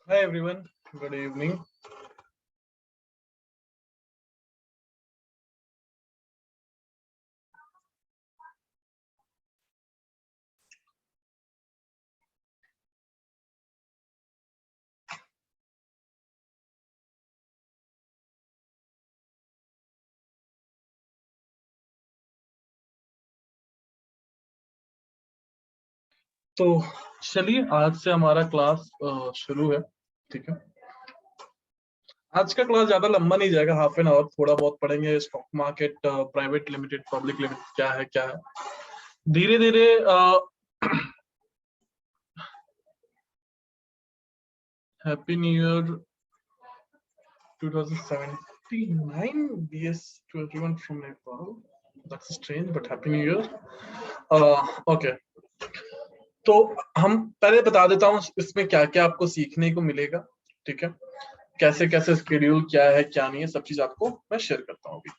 Hi everyone, good evening. तो चलिए आज से हमारा क्लास शुरू है। ठीक है, आज का क्लास ज्यादा लंबा नहीं जाएगा, हाफ एन आवर। थोड़ा बहुत पढ़ेंगे stock market, private limited, public limited क्या है। धीरे धीरे happy new year 2079 BS to everyone from Nepal. That's strange, but happy new year. Okay. तो हम पहले बता देता हूँ इसमें क्या क्या आपको सीखने को मिलेगा। ठीक है, कैसे कैसे स्केड्यूल क्या है क्या नहीं है, सब चीज आपको मैं शेयर करता हूँ। अभी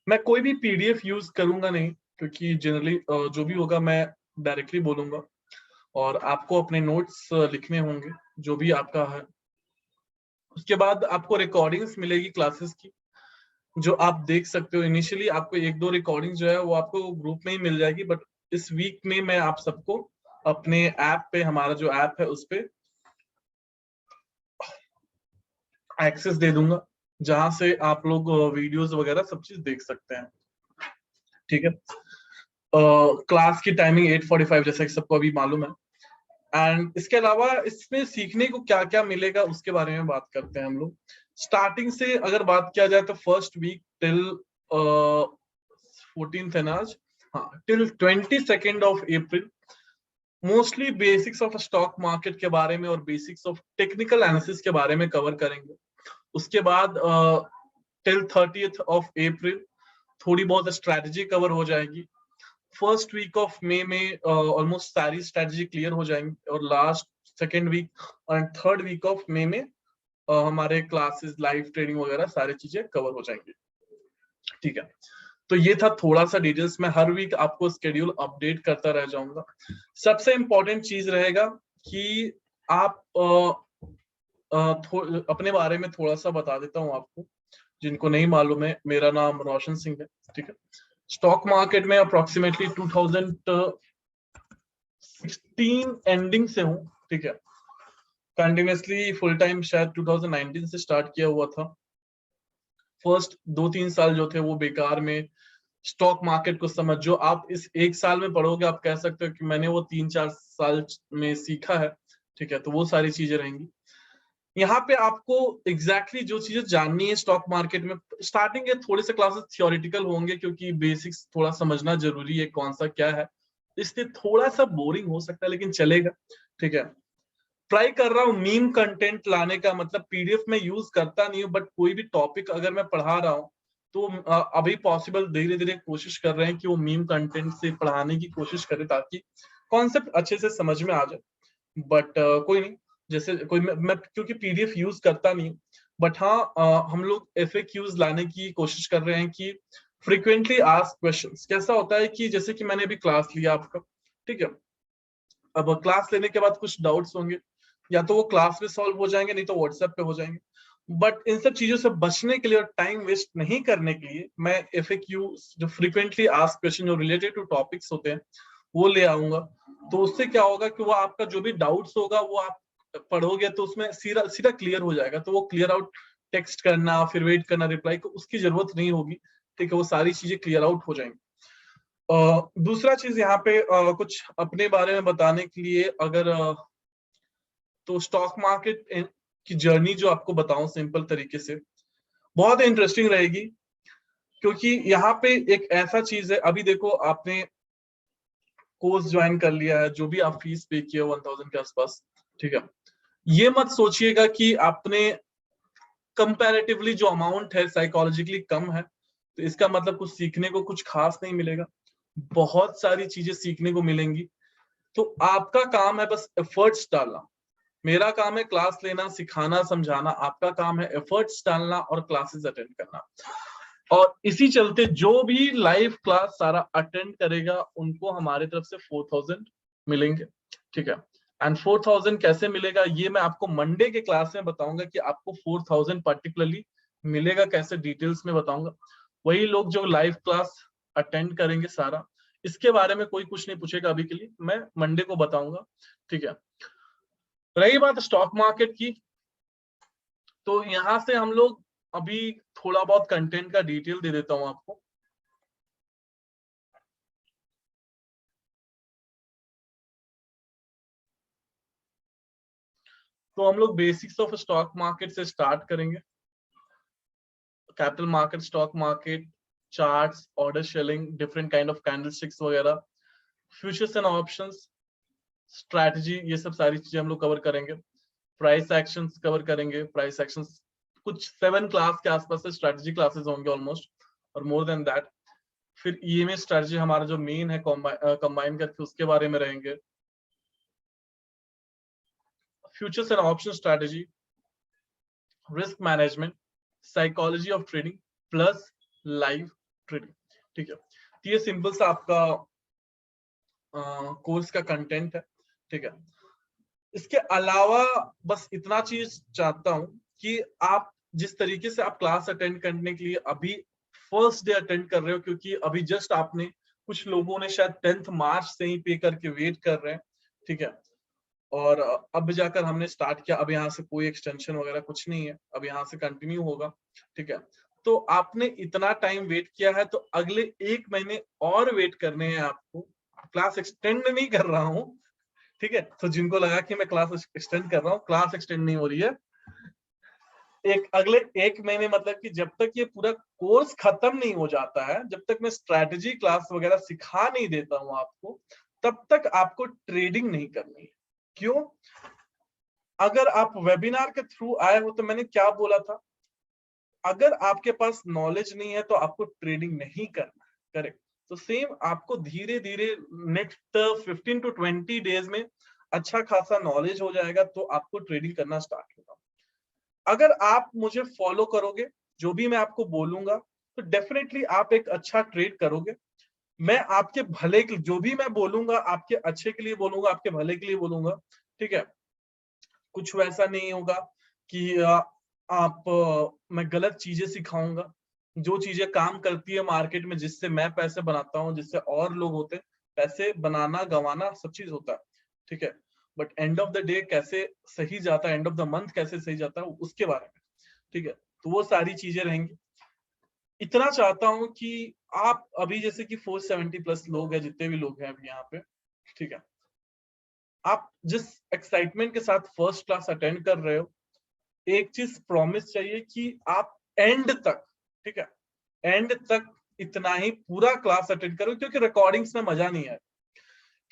मैं कोई भी पीडीएफ यूज करूंगा नहीं, क्योंकि जनरली जो भी होगा मैं डायरेक्टली बोलूंगा और आपको अपने नोट्स लिखने होंगे जो भी आपका है। उसके बाद आपको रिकॉर्डिंग्स मिलेगी क्लासेस की, जो आप देख सकते हो। इनिशियली आपको एक दो रिकॉर्डिंग जो है वो आपको ग्रुप में ही मिल जाएगी, बट इस वीक में मैं आप सबको अपने ऐप पे, हमारा जो ऐप है उस पे एक्सेस दे दूंगा, जहां से आप लोग वीडियोस वगैरह सब चीज देख सकते हैं। ठीक है, क्लास की टाइमिंग 8:45 जैसा कि सबको अभी मालूम है। एंड इसके अलावा इसमें सीखने को क्या क्या मिलेगा उसके बारे में बात करते हैं हम लोग। स्टार्टिंग से अगर बात किया जाए तो फर्स्ट वीक टिल 14th है ना आज, हाँ, till 22nd of April mostly basics of stock market के बारे में और बेसिक्स ऑफ टेक्निकल एनालिसिस के बारे में कवर करेंगे। उसके बाद टिल 30th of April थोड़ी बहुत स्ट्रैटेजी कवर हो जाएगी। फर्स्ट वीक ऑफ मे में ऑलमोस्ट सारी स्ट्रैटेजी क्लियर हो जाएंगी, और लास्ट सेकेंड वीक और थर्ड वीक ऑफ मे में हमारे क्लासेस, लाइव ट्रेडिंग वगैरह सारी चीजें कवर हो जाएंगी। ठीक है, तो ये था थोड़ा सा डिटेल्स। मैं हर वीक आपको स्केड्यूल अपडेट करता रह जाऊंगा। सबसे इंपॉर्टेंट चीज रहेगा कि आप अपने बारे में थोड़ा सा बता देता हूँ आपको, जिनको नहीं मालूम है। मेरा नाम रोशन सिंह है। ठीक है, स्टॉक मार्केट में अप्रोक्सीमेटली 2016 एंडिंग से हूँ। ठीक है, कंटिन्यूसली फुल टाइम शायद 2019 से स्टार्ट किया हुआ था। फर्स्ट 2-3 साल जो थे वो बेकार में स्टॉक मार्केट को समझो। आप इस एक साल में पढ़ोगे, आप कह सकते हो कि मैंने वो 3-4 साल में सीखा है। ठीक है, तो वो सारी चीजें रहेंगी यहाँ पे। आपको एग्जैक्टली जो चीजें जाननी है स्टॉक मार्केट में, स्टार्टिंग के थोड़े से क्लासेस थियोरेटिकल होंगे, क्योंकि बेसिक्स थोड़ा समझना जरूरी है कौन सा क्या है, इसलिए थोड़ा सा बोरिंग हो सकता है, लेकिन चलेगा। ठीक है, ट्राई कर रहा हूँ मीम कंटेंट लाने का, मतलब पीडीएफ में यूज करता नहीं हूँ, बट कोई भी टॉपिक अगर मैं पढ़ा रहा हूँ तो अभी पॉसिबल धीरे धीरे कोशिश कर रहे हैं कि वो मीम कंटेंट से पढ़ाने की कोशिश करें, ताकि कॉन्सेप्ट अच्छे से समझ में आ जाए। बट कोई नहीं, जैसे कोई मैं क्योंकि पीडीएफ यूज करता नहीं, बट हाँ, हम लोग एफएक्यूज लाने की कोशिश कर रहे हैं कि फ्रिक्वेंटली आस्क क्वेश्चंस। कैसा होता है कि जैसे कि मैंने अभी क्लास लिया आपका, ठीक है, अब क्लास लेने के बाद कुछ डाउट्स होंगे, या तो वो क्लास में सॉल्व हो जाएंगे, नहीं तो व्हाट्सएप पे हो जाएंगे। बट इन सब चीजों से बचने के लिए और टाइम वेस्ट नहीं करने के लिए मैं एफएक्यू, जो फ्रीक्वेंटली आस्क क्वेश्चन जो रिलेटेड टू टॉपिक्स होते हैं, वो ले आऊंगा। तो उससे क्या होगा कि वो आपका जो भी डाउट्स होगा वो आप पढ़ोगे तो उसमें सीधा सीधा क्लियर हो जाएगा। तो वो क्लियर आउट टेक्स्ट करना, फिर वेट करना रिप्लाई को, उसकी जरूरत नहीं होगी। ठीक है, वो सारी चीजें क्लियर आउट हो जाएंगी। दूसरा चीज यहाँ पे कुछ अपने बारे में बताने के लिए, अगर तो स्टॉक मार्केट की जर्नी जो आपको बताऊं सिंपल तरीके से, बहुत इंटरेस्टिंग रहेगी। क्योंकि यहाँ पे एक ऐसा चीज है, अभी देखो आपने कोर्स ज्वाइन कर लिया है, जो भी आप फीस पे किया 1000 के आसपास। ठीक है, ये मत सोचिएगा कि आपने कंपैरेटिवली जो अमाउंट है साइकोलॉजिकली कम है, तो इसका मतलब कुछ सीखने को कुछ खास नहीं मिलेगा। बहुत सारी चीजें सीखने को मिलेंगी। तो आपका काम है बस एफर्ट्स डालना। मेरा काम है क्लास लेना, सिखाना, समझाना। आपका काम है एफर्ट्स डालना और क्लासेस अटेंड करना। और इसी चलते जो भी लाइव क्लास सारा अटेंड करेगा उनको हमारे तरफ से 4000 मिलेंगे। ठीक है, एंड 4000 कैसे मिलेगा ये मैं आपको मंडे के क्लास में बताऊंगा कि आपको 4000 पर्टिकुलरली मिलेगा कैसे, डिटेल्स में बताऊंगा। वही लोग जो लाइव क्लास अटेंड करेंगे सारा, इसके बारे में कोई कुछ नहीं पूछेगा अभी के लिए, मैं मंडे को बताऊंगा, ठीक है। रही बात स्टॉक मार्केट की, तो यहां से हम लोग अभी थोड़ा बहुत कंटेंट का डिटेल दे देता हूं आपको। तो हम लोग बेसिक्स ऑफ स्टॉक मार्केट से स्टार्ट करेंगे। Capital market, stock market, charts, order shelling, different kind of candlesticks वगैरह, फ्यूचर्स एंड ऑप्शंस, स्ट्रैटेजी, ये सब सारी चीजें हम लोग कवर करेंगे। प्राइस एक्शंस कवर करेंगे। प्राइस एक्शंस कुछ 7 क्लास के आसपास से स्ट्रैटेजी क्लासेस होंगे ऑलमोस्ट, और मोर देन दैट। फिर ईएमए स्ट्रैटेजी हमारा जो मेन है कंबाइन करके उसके बारे में रहेंगे। Futures and option strategy, risk management, psychology of trading plus live trading, ठीक है। तो ये सिंपल सा आपका कोर्स का कंटेंट है, ठीक है। इसके अलावा बस इतना चीज चाहता हूं कि आप जिस तरीके से आप क्लास अटेंड करने के लिए अभी फर्स्ट डे अटेंड कर रहे हो, क्योंकि अभी जस्ट आपने, कुछ लोगों ने शायद 10th मार्च से ही पे करके वेट कर रहे हैं, ठीक है। और अब जाकर हमने स्टार्ट किया, अब यहाँ से कोई एक्सटेंशन वगैरह कुछ नहीं है, अब यहाँ से कंटिन्यू होगा, ठीक है। तो आपने इतना टाइम वेट किया है, तो अगले 1 महीने और वेट करने हैं आपको। क्लास एक्सटेंड नहीं कर रहा हूँ, ठीक है। तो जिनको लगा कि मैं क्लास एक्सटेंड कर रहा हूँ, क्लास एक्सटेंड नहीं हो रही है। अगले 1 महीने मतलब कि जब तक ये पूरा कोर्स खत्म नहीं हो जाता है, जब तक मैं स्ट्रैटेजी क्लास वगैरह सिखा नहीं देता हूं आपको, तब तक आपको ट्रेडिंग नहीं करनी है। क्यों? अगर आप वेबिनार के थ्रू आए हो, तो मैंने क्या बोला था, अगर आपके पास नॉलेज नहीं है तो आपको ट्रेडिंग नहीं करना है, करेक्ट। तो सेम आपको धीरे धीरे नेक्स्ट 15 to 20 डेज में अच्छा खासा नॉलेज हो जाएगा, तो आपको ट्रेडिंग करना स्टार्ट होगा। अगर आप मुझे फॉलो करोगे, जो भी मैं आपको बोलूंगा, तो डेफिनेटली आप एक अच्छा ट्रेड करोगे। मैं आपके भले के, जो भी मैं बोलूंगा आपके अच्छे के लिए बोलूंगा, आपके भले के लिए बोलूंगा, ठीक है। कुछ वैसा नहीं होगा कि मैं गलत चीजें सिखाऊंगा। जो चीजें काम करती है मार्केट में, जिससे मैं पैसे बनाता हूँ, जिससे और लोग होते हैं, पैसे बनाना गंवाना सब चीज होता है, ठीक है। But end of the day कैसे सही जाता है, एंड ऑफ द मंथ कैसे सही जाता है, उसके बारे में, ठीक है। तो वो सारी चीजें रहेंगी। इतना चाहता हूं कि आप अभी जैसे कि 470 प्लस लोग हैं, जितने भी लोग हैं अभी यहाँ पे, ठीक है। आप जिस एक्साइटमेंट के साथ फर्स्ट क्लास अटेंड कर रहे हो, एक चीज प्रॉमिस चाहिए कि आप एंड तक, ठीक है, एंड तक इतना ही पूरा क्लास अटेंड करो, क्योंकि रिकॉर्डिंग्स में मजा नहीं है।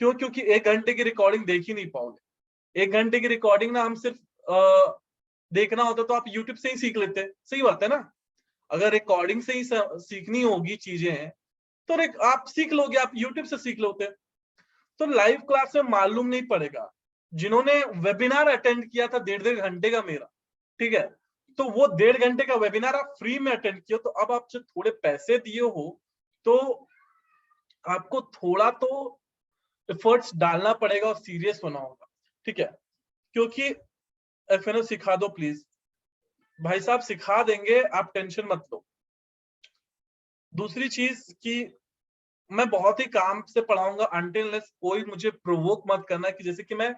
क्यों? क्योंकि 1 घंटे की रिकॉर्डिंग देख ही नहीं पाओगे। 1 घंटे की रिकॉर्डिंग ना, हम सिर्फ देखना होता तो आप यूट्यूब से ही सीख लेते, सही बात है ना। अगर रिकॉर्डिंग से ही सीखनी होगी चीजें, तो आप सीख लोगे, आप यूट्यूब से सीख लोगे। तो लाइव क्लास में मालूम नहीं पड़ेगा। जिन्होंने वेबिनार अटेंड किया था 1.5 घंटे का मेरा, ठीक है, तो वो 1.5 घंटे का वेबिनार आप फ्री में अटेंड किया, तो अब आप जो थोड़े पैसे दिए हो, तो आपको थोड़ा तो एफर्ट्स डालना पड़ेगा और सीरियस होना होगा, ठीक है। क्योंकि एफएनओ सिखा दो प्लीज, भाई साहब सिखा देंगे, आप टेंशन मत लो। दूसरी चीज कि मैं बहुत ही काम से पढ़ाऊंगा, अनटिल कोई मुझे प्रोवोक मत करना, कि जैसे कि मैं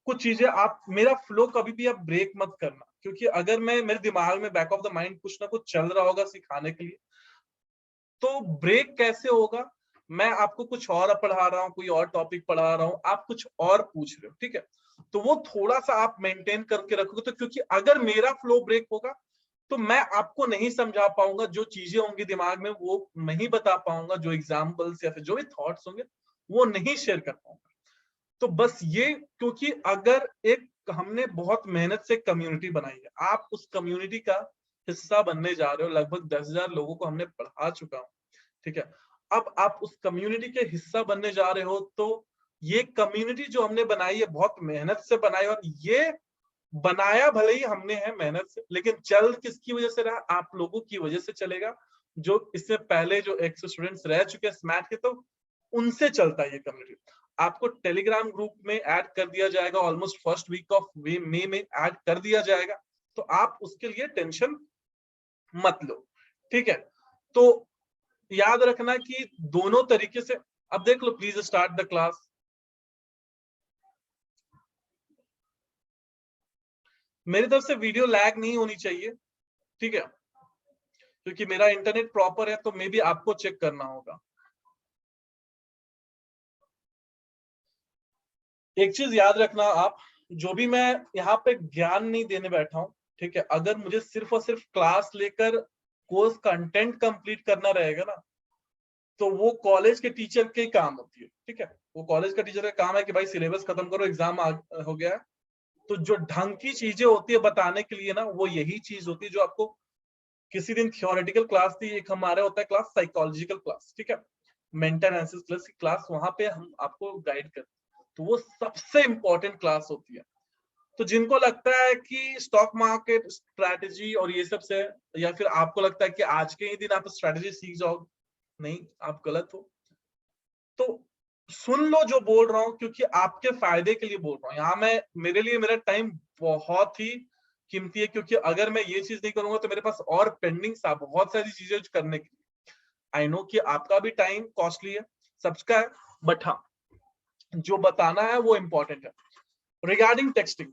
कुछ चीजें, आप मेरा फ्लो कभी भी आप ब्रेक मत करना। क्योंकि अगर मैं, मेरे दिमाग में बैक ऑफ द माइंड कुछ ना कुछ चल रहा होगा सिखाने के लिए, तो ब्रेक कैसे होगा? मैं आपको कुछ और पढ़ा रहा हूँ, कोई और टॉपिक पढ़ा रहा हूँ, आप कुछ और पूछ रहे हो, ठीक है। तो वो थोड़ा सा आप मेंटेन करके रखोगे, तो क्योंकि अगर मेरा फ्लो ब्रेक होगा, तो मैं आपको नहीं समझा पाऊंगा। जो चीजें होंगी दिमाग में वो नहीं बता पाऊंगा, जो एग्जाम्पल्स या फिर जो भी थॉट्स होंगे वो नहीं शेयर कर पाऊंगा। तो बस ये, क्योंकि अगर एक हमने बहुत मेहनत से कम्युनिटी बनाई है, आप उस कम्युनिटी का हिस्सा बनने जा रहे हो। लगभग 10,000 लोगों को हमने पढ़ा चुका हूं, ठीक है। अब आप उस कम्युनिटी के हिस्सा बनने जा रहे हो, तो ये कम्युनिटी जो हमने बनाई है बहुत मेहनत से बनाई, और ये बनाया भले ही हमने है मेहनत से, लेकिन चल किसकी वजह से रहा? आप लोगों की वजह से चलेगा। जो इससे पहले जो 100 स्टूडेंट्स रह चुके हैं स्मैट के, तो उनसे चलता है ये कम्युनिटी। आपको टेलीग्राम ग्रुप में ऐड कर दिया जाएगा, almost first week of May में ऐड कर दिया जाएगा, तो आप उसके लिए टेंशन मत लो, ठीक है। तो याद रखना कि दोनों तरीके से, अब देख लो, प्लीज स्टार्ट द क्लास। मेरी तरफ से वीडियो लैग नहीं होनी चाहिए, ठीक है, क्योंकि मेरा इंटरनेट प्रॉपर है, तो मे बी आपको चेक करना होगा। एक चीज याद रखना आप, जो भी मैं यहाँ पे ज्ञान नहीं देने बैठा हूँ, ठीक है, अगर मुझे सिर्फ और सिर्फ क्लास लेकर कोर्स कंटेंट कंप्लीट करना रहेगा ना, तो वो कॉलेज के टीचर के काम होती है, ठीक है। वो कॉलेज का टीचर का काम है कि भाई सिलेबस खत्म करो, एग्जाम हो गया है। तो जो ढंग की चीजें होती है बताने के लिए ना, वो यही चीज होती है जो आपको किसी दिन थियोरेटिकल क्लास थी, एक हमारे होता है क्लास साइकोलॉजिकल क्लास, ठीक है, मेंटल एनालिसिस क्लास की क्लास, वहां पे हम आपको गाइड करते हैं, तो वो सबसे इंपॉर्टेंट क्लास होती है। तो जिनको लगता है कि स्टॉक मार्केट स्ट्रैटेजी और ये सब से, या फिर आपको लगता है कि आज के ही दिन आप स्ट्रैटेजी सीख जाओगे, नहीं, आप गलत हो। तो सुन लो जो बोल रहा हूँ, क्योंकि आपके फायदे के लिए बोल रहा हूँ। यहाँ मैं, मेरे लिए मेरा टाइम बहुत ही कीमती है, क्योंकि अगर मैं ये चीज नहीं करूंगा तो मेरे पास और पेंडिंग सा बहुत सारी चीजें करने की। आई नो कि आपका भी टाइम कॉस्टली है, सबका है, बट हाँ, जो बताना है वो इंपॉर्टेंट है। रिगार्डिंग टेक्सटिंग,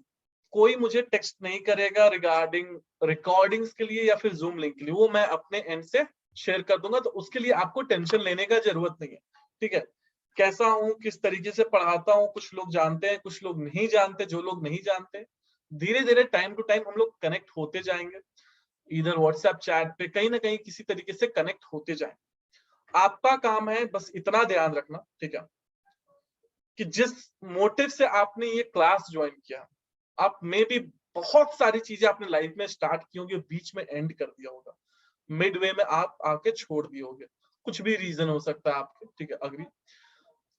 कोई मुझे टेक्स्ट नहीं करेगा रिगार्डिंग रिकॉर्डिंग्स के लिए या फिर जूम लिंक के लिए, वो मैं अपने एंड से शेयर कर दूंगा, तो उसके लिए आपको टेंशन लेने का जरूरत नहीं है, ठीक है। कैसा हूं, किस तरीके से पढ़ाता हूं, कुछ लोग जानते हैं, कुछ लोग नहीं जानते। जो लोग नहीं जानते, धीरे धीरे टाइम टू टाइम हम लोग कनेक्ट होते जाएंगे, इधर व्हाट्सएप चैट पे कहीं ना कहीं किसी तरीके से कनेक्ट होते जाएंगे। आपका काम है बस इतना ध्यान रखना, ठीक है, कि जिस मोटिव से आपने ये क्लास ज्वाइन किया, आप में भी बहुत सारी चीजें आपने लाइफ में स्टार्ट की होंगी, बीच में एंड कर दिया होगा, मिड वे में आप आके छोड़ दिए होगे, कुछ भी रीजन हो सकता है आपके, ठीक है, अग्री।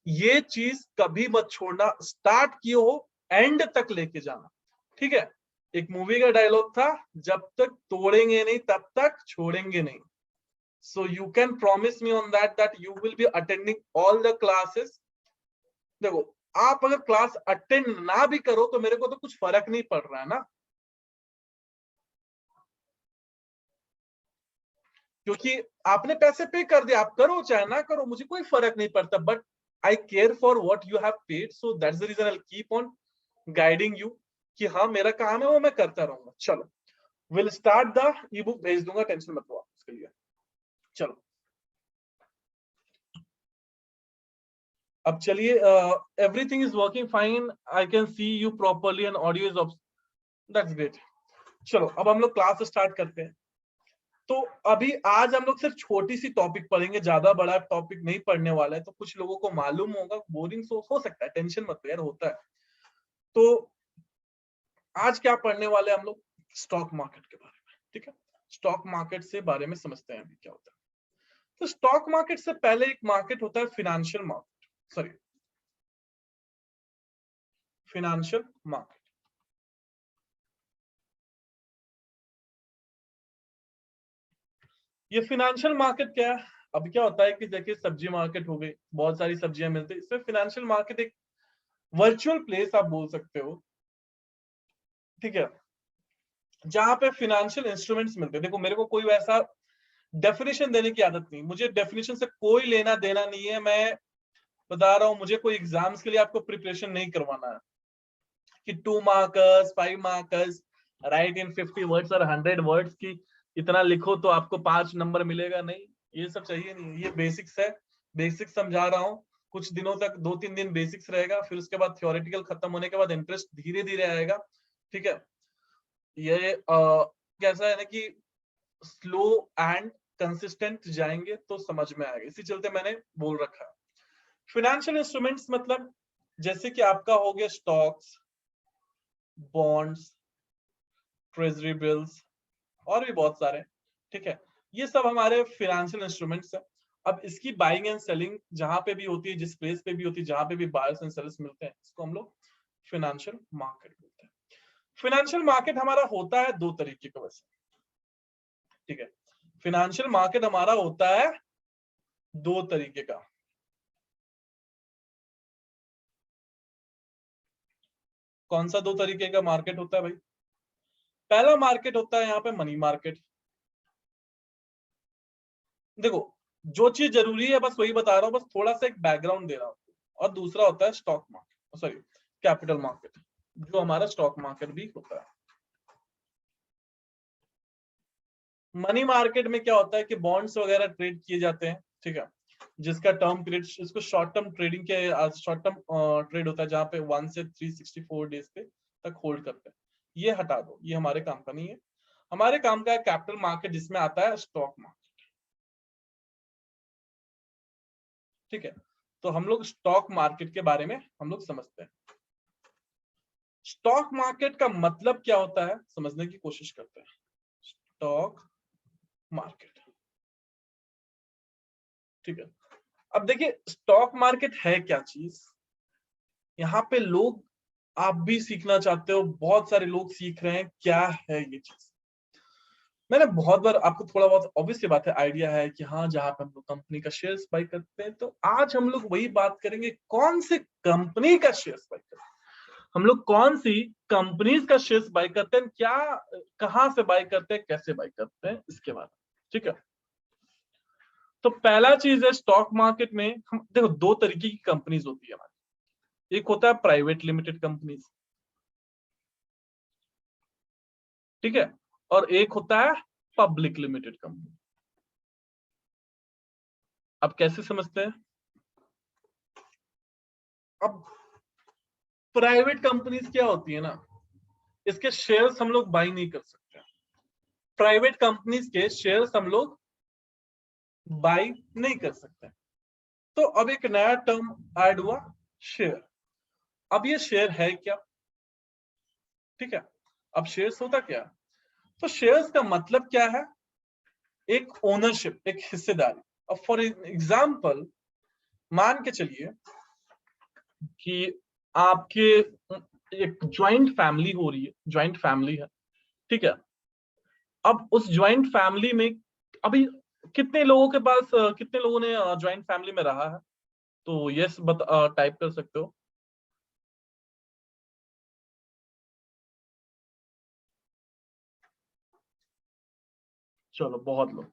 ये चीज कभी मत छोड़ना, स्टार्ट किए हो एंड तक लेके जाना, ठीक है। एक मूवी का डायलॉग था, जब तक तोड़ेंगे नहीं तब तक छोड़ेंगे नहीं। So you can promise me on that you will be attending all the classes. देखो, आप अगर क्लास अटेंड ना भी करो तो मेरे को तो कुछ फर्क नहीं पड़ रहा है ना, क्योंकि आपने पैसे पे कर दिया, आप करो चाहे ना करो, मुझे कोई फर्क नहीं पड़ता, but I care for what you have paid, so that's the reason I keep on guiding you, कि हाँ मेरा काम है वो मैं करता रहूंगा। चलो, will start the E book, भेज दूंगा, टेंशन मत लो आप उसके लिए। चलो, अब चलिए, everything is working fine, I can see you properly and audio is, that's great. चलो, अब हम लोग क्लास स्टार्ट करते हैं। तो अभी आज हम लोग सिर्फ छोटी सी टॉपिक पढ़ेंगे, ज्यादा बड़ा टॉपिक नहीं पढ़ने वाला है, तो कुछ लोगों को मालूम होगा, बोरिंग हो सकता है, टेंशन मत लो यार, होता है। तो आज क्या पढ़ने वाले हम लोग, स्टॉक मार्केट के बारे में, ठीक है। स्टॉक मार्केट से बारे में समझते हैं अभी क्या होता है। तो स्टॉक मार्केट से पहले एक मार्केट होता है financial market, sorry, financial market. ये फिनेंशियल मार्केट क्या है? अब क्या होता है कि देखिए, सब्जी मार्केट हो गई, बहुत सारी सब्जियां मिलती है, इसमें फिनेंशियल मार्केट एक वर्चुअल प्लेस आप बोल सकते हो, ठीक है, जहां पे फिनेंशियल इंस्ट्रूमेंट्स मिलते हैं। देखो, मेरे को कोई वैसा डेफिनेशन देने की आदत नहीं, मुझे डेफिनेशन से कोई लेना देना नहीं है। मैं बता रहा हूँ, मुझे कोई एग्जाम्स के लिए आपको प्रिपरेशन नहीं करवाना है कि 2 मार्कर्स 5 मार्कर्स, राइट इन 50 वर्ड्स और 100 वर्ड्स की इतना लिखो तो आपको 5 नंबर मिलेगा, नहीं, ये सब चाहिए नहीं। ये बेसिक्स है, बेसिक्स समझा रहा हूँ। कुछ दिनों तक 2-3 दिन बेसिक्स रहेगा, फिर उसके बाद थियोरेटिकल खत्म होने के बाद इंटरेस्ट धीरे धीरे आएगा, ठीक है। ये कैसा है ना कि स्लो एंड कंसिस्टेंट जाएंगे तो समझ में आएगा, इसी चलते मैंने बोल रखा है। फिनेंशियल इंस्ट्रूमेंट्स मतलब जैसे कि आपका हो गया स्टॉक्स, बॉन्ड्स, ट्रेजरी बिल्स, और भी बहुत सारे, ठीक है। ये सब हमारे फिनेंशियल इंस्ट्रूमेंट्स है। अब इसकी बाइंग एंड सेलिंग जहां पे भी होती है, जिस प्लेस पे भी होती है, जहां पे भी बायर्स एंड सेलर्स मिलते हैं, इसको हम लोग फिनेंशियल मार्केट बोलते हैं। फिनेंशियल मार्केट हमारा होता है दो तरीके का वैसे, ठीक है। फिनेंशियल मार्केट हमारा होता है दो तरीके का। कौन सा दो तरीके का मार्केट होता है भाई? पहला मार्केट होता है यहाँ पे मनी मार्केट। देखो, जो चीज जरूरी है बस वही बता रहा हूँ, बस थोड़ा सा एक बैकग्राउंड दे रहा हूँ। और दूसरा होता है stock market, sorry capital market, जो हमारा स्टॉक मार्केट भी होता है। मनी मार्केट में क्या होता है कि बॉन्ड्स वगैरह ट्रेड किए जाते हैं, ठीक है, जिसका टर्म पीरियड, इसको शॉर्ट टर्म ट्रेडिंग के शॉर्ट टर्म ट्रेड होता है, जहां पे 1 से 364 डेज पे तक होल्ड करते हैं। ये हटा दो, ये हमारे काम का नहीं है। हमारे काम का है कैपिटल मार्केट, जिसमें आता है स्टॉक मार्केट, ठीक है। तो हम लोग स्टॉक मार्केट के बारे में हम लोग समझते हैं। स्टॉक मार्केट का मतलब क्या होता है समझने की कोशिश करते हैं। स्टॉक मार्केट, ठीक है। अब देखिए स्टॉक मार्केट है क्या चीज, यहाँ पे लोग, आप भी सीखना चाहते हो, बहुत सारे लोग सीख रहे हैं क्या है ये चीज। मैंने बहुत बार आपको थोड़ा बहुत ऑब्वियस सी बात है आइडिया है कि हाँ, जहां पे हम लोग कंपनी का शेयर्स बाय करते हैं, तो आज हम लोग वही बात करेंगे, कौन सी कंपनी का शेयर्स बाय करते हैं, हम लोग कौन सी कंपनीज का शेयर्स बाय करते हैं, क्या कहां से बाय करते हैं, कैसे बाय करते हैं, इसके बारे में, ठीक है। तो पहला चीज है स्टॉक मार्केट में, हम देखो दो तरीके की कंपनीज होती है हमारी। एक होता है प्राइवेट लिमिटेड कंपनीज, ठीक है, और एक होता है पब्लिक लिमिटेड कंपनी। अब कैसे समझते हैं? अब प्राइवेट कंपनीज क्या होती है ना, इसके शेयर्स हम लोग बाई नहीं कर सकते। प्राइवेट कंपनीज के शेयर्स हम लोग बाई नहीं कर सकते। तो अब एक नया टर्म ऐड हुआ, शेयर। अब ये शेयर है क्या, ठीक है। अब शेयर्स होता क्या, तो शेयर्स का मतलब क्या है, एक ओनरशिप, एक हिस्सेदारी। अब फॉर एग्जाम्पल मान के चलिए कि आपके एक ज्वाइंट फैमिली हो रही है, ज्वाइंट फैमिली है, ठीक है। अब उस ज्वाइंट फैमिली में अभी कितने लोगों के पास, कितने लोगों ने ज्वाइंट फैमिली में रहा है, तो यस टाइप कर सकते हो। चलो बहुत लोग,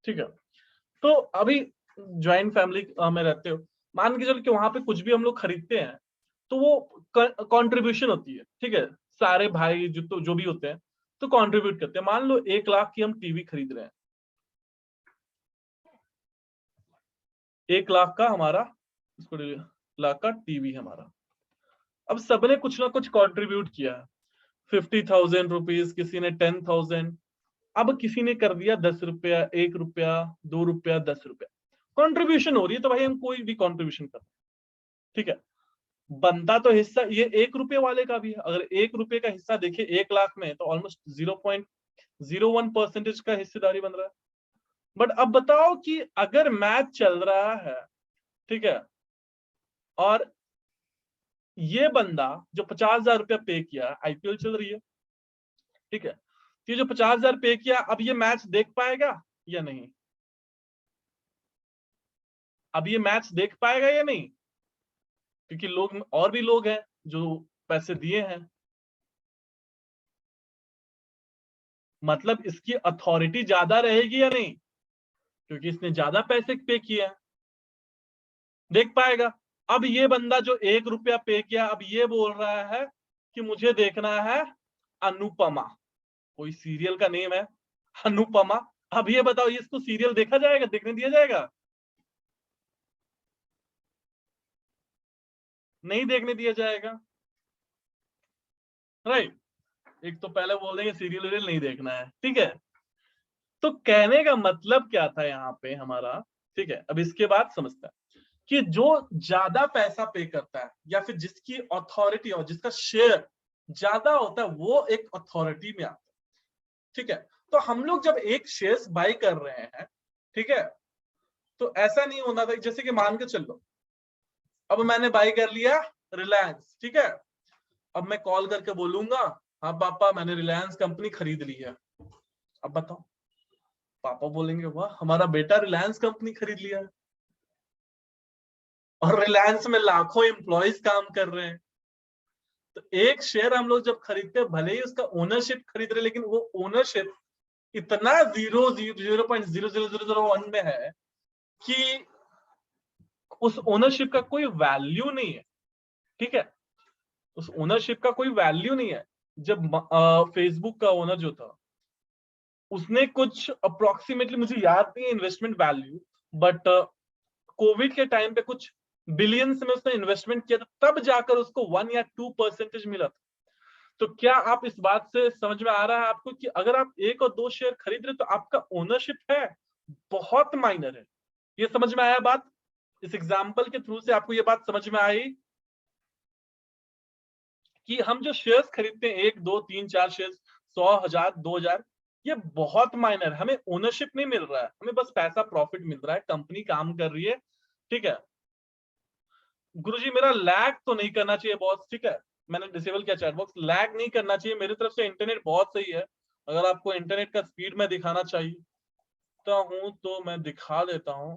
ठीक है। तो अभी ज्वाइंट फैमिली में रहते हो, मान के चलो कि वहां पे कुछ भी हम लोग खरीदते हैं तो वो कंट्रीब्यूशन होती है, ठीक है। सारे भाई जो भी होते हैं तो कंट्रीब्यूट करते हैं। मान लो 1 लाख की हम टीवी खरीद रहे हैं, 1 लाख का हमारा, इसको लाख का टीवी हमारा। अब सबने कुछ ना कुछ कंट्रीब्यूट किया है, 50,000 रुपीज, किसी ने 10,000, अब किसी ने कर दिया 10 रुपया, 1 रुपया, 2 रुपया, 10 रुपया, कंट्रीब्यूशन हो रही है। तो भाई हम कोई भी कंट्रीब्यूशन कर, ठीक है। बनता तो हिस्सा ये 1 रुपये वाले का भी है। अगर 1 रुपये का हिस्सा देखिए 1 लाख में, तो ऑलमोस्ट 0.01% का हिस्सेदारी बन रहा है। बट अब बताओ कि अगर मैच चल रहा है, ठीक है, और ये बंदा जो 50,000 रुपया पे किया, आईपीएल चल रही है, ठीक है, तो ये जो 50,000 पे किया, अब ये मैच देख पाएगा या नहीं? अब ये मैच देख पाएगा या नहीं? क्योंकि लोग और भी लोग हैं जो पैसे दिए हैं, मतलब इसकी अथॉरिटी ज्यादा रहेगी या नहीं, क्योंकि इसने ज्यादा पैसे पे किए हैं, देख पाएगा। अब ये बंदा जो 1 रुपया पे किया, अब ये बोल रहा है कि मुझे देखना है अनुपमा, कोई सीरियल का नेम है अनुपमा। अब ये बताओ, ये इसको सीरियल देखा जाएगा, देखने दिया जाएगा? नहीं देखने दिया जाएगा, राइट। एक तो पहले बोल देंगे सीरियल वीरियल नहीं देखना है, ठीक है। तो कहने का मतलब क्या था यहाँ पे हमारा, ठीक है। अब इसके बाद समझते हैं कि जो ज्यादा पैसा पे करता है या फिर जिसकी अथॉरिटी और जिसका शेयर ज्यादा होता है, वो एक अथॉरिटी में आता है, ठीक है। तो हम लोग जब एक शेयर्स बाय कर रहे हैं, ठीक है, तो ऐसा नहीं होना था, जैसे कि मान के चलो अब मैंने बाय कर लिया रिलायंस, ठीक है। अब मैं कॉल करके बोलूंगा, हाँ पापा मैंने रिलायंस कंपनी खरीद ली है। अब बताओ, पापा बोलेंगे वाह हमारा बेटा रिलायंस कंपनी खरीद लिया है, और रिलायंस में लाखों एम्प्लॉयज काम कर रहे हैं। तो एक शेयर हम लोग जब खरीदते हैं, भले ही उसका ओनरशिप खरीद रहे, लेकिन वो ओनरशिप इतना 0.00001 में है कि उस ओनरशिप का कोई वैल्यू नहीं है। ठीक है, उस ओनरशिप का कोई वैल्यू नहीं है। जब फेसबुक का ओनर जो था, उसने कुछ अप्रोक्सीमेटली, मुझे याद नहीं है इन्वेस्टमेंट वैल्यू, बट कोविड के टाइम पे कुछ बिलियंस में उसने इन्वेस्टमेंट किया था, तब जाकर उसको 1 या 2% मिला था। तो क्या आप इस बात से समझ में आ रहा है आपको कि अगर आप 1 और 2 शेयर खरीद रहे तो आपका ओनरशिप है बहुत माइनर है। ये समझ में आया बात? इस एग्जाम्पल के थ्रू से आपको ये बात समझ में आई कि हम जो शेयर्स खरीदते हैं, 1 2 3 4 शेयर, 100 1000 2000, ये बहुत माइनर, हमें ओनरशिप नहीं मिल रहा है, हमें बस पैसा प्रॉफिट मिल रहा है, कंपनी काम कर रही है। ठीक है गुरुजी, मेरा लैग तो नहीं करना चाहिए बॉस। ठीक है, मैंने डिसेबल किया चैट बॉक्स, लैग नहीं करना चाहिए मेरी तरफ से, इंटरनेट बहुत सही है। अगर आपको इंटरनेट का स्पीड में दिखाना चाहिए तो हूं तो मैं दिखा देता हूं।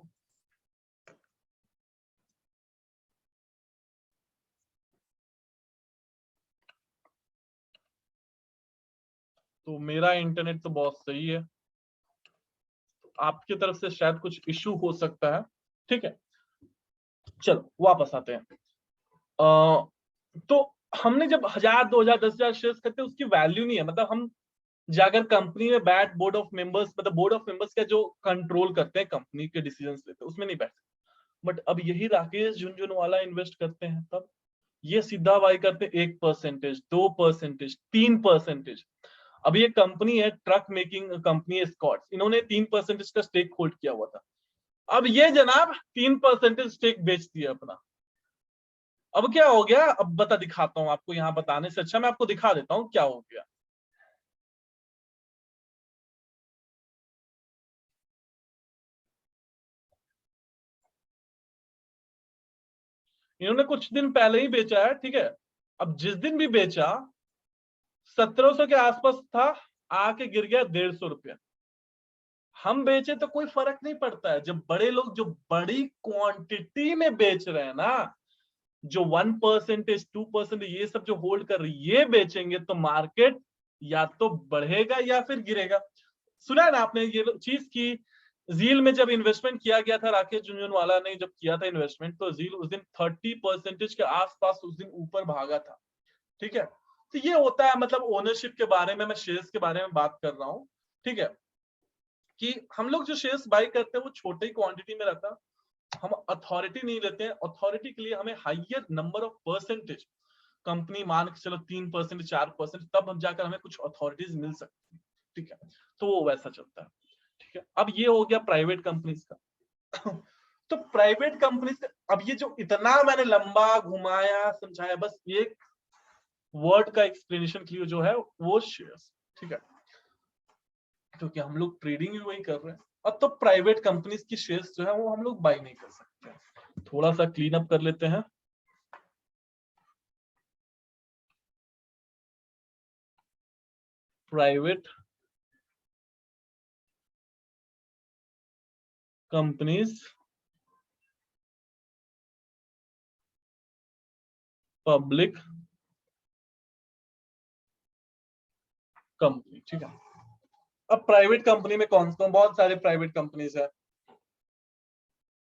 तो मेरा इंटरनेट तो बहुत सही है, आपकी तरफ से शायद कुछ इशू हो सकता है। ठीक है, चलो वापस आते हैं। तो हमने जब 1000 2000 10,000 शेयर्स करते हैं, उसकी वैल्यू नहीं है। मतलब हम जाकर कंपनी में बैठ, बोर्ड ऑफ मेंबर्स, मतलब बोर्ड ऑफ मेंबर्स का जो कंट्रोल करते हैं, कंपनी के डिसीजंस लेते हैं, उसमें नहीं बैठते। बट अब यही राकेश झुनझुनवाला इन्वेस्ट करते हैं, तब ये सीधा बाई करते हैं 1%, 2%, 3%। अब ये कंपनी है, ट्रक मेकिंग कंपनी है स्कॉट्स, इन्होंने 3% का स्टेक होल्ड किया हुआ था। अब ये जनाब 3% स्टेक बेच दिया अपना। अब क्या हो गया, अब बता दिखाता हूं आपको, यहां बताने से अच्छा मैं आपको दिखा देता हूं क्या हो गया। इन्होंने कुछ दिन पहले ही बेचा है। ठीक है, अब जिस दिन भी बेचा 1700 के आसपास था, आके गिर गया 150 रुपया। हम बेचे तो कोई फर्क नहीं पड़ता है, जब बड़े लोग जो बड़ी क्वांटिटी में बेच रहे हैं ना, जो 1% 2% ये सब जो होल्ड कर रही, ये बेचेंगे तो मार्केट या तो बढ़ेगा या फिर गिरेगा। सुना है ना आपने ये चीज की, जील में जब इन्वेस्टमेंट किया गया था, राकेश झुनझुनवाला ने जब किया था इन्वेस्टमेंट, तो जील उस दिन 30% के आसपास उस दिन ऊपर भागा था। ठीक है, तो ये होता है, मतलब ओनरशिप के बारे में, मैं शेयर्स के बारे में बात कर रहा हूँ। ठीक है, कि हम लोग जो शेयर्स बाई करते हैं वो छोटे क्वांटिटी में रहता है, हम अथॉरिटी नहीं लेते हैं। अथॉरिटी के लिए हमें higher number of percentage, company मान के चलो 3% 4%, तब हम जाकर हमें कुछ अथॉरिटीज मिल सकती है। ठीक है, तो वो वैसा चलता है। ठीक है, अब ये हो गया प्राइवेट कंपनीज का। तो प्राइवेट कंपनीज का, अब ये जो इतना मैंने लंबा घुमाया समझाया, बस एक वर्ड का एक्सप्लेनेशन के लिए जो है वो शेयर्स। ठीक है, क्योंकि हम लोग ट्रेडिंग ही वही कर रहे हैं। अब तो प्राइवेट कंपनीज की शेयर्स जो है वो हम लोग बाई नहीं कर सकते। थोड़ा सा क्लीन अप कर लेते हैं। Private companies, public company. ठीक है, अब प्राइवेट कंपनी में कौन कौन, बहुत सारे प्राइवेट कंपनीज है।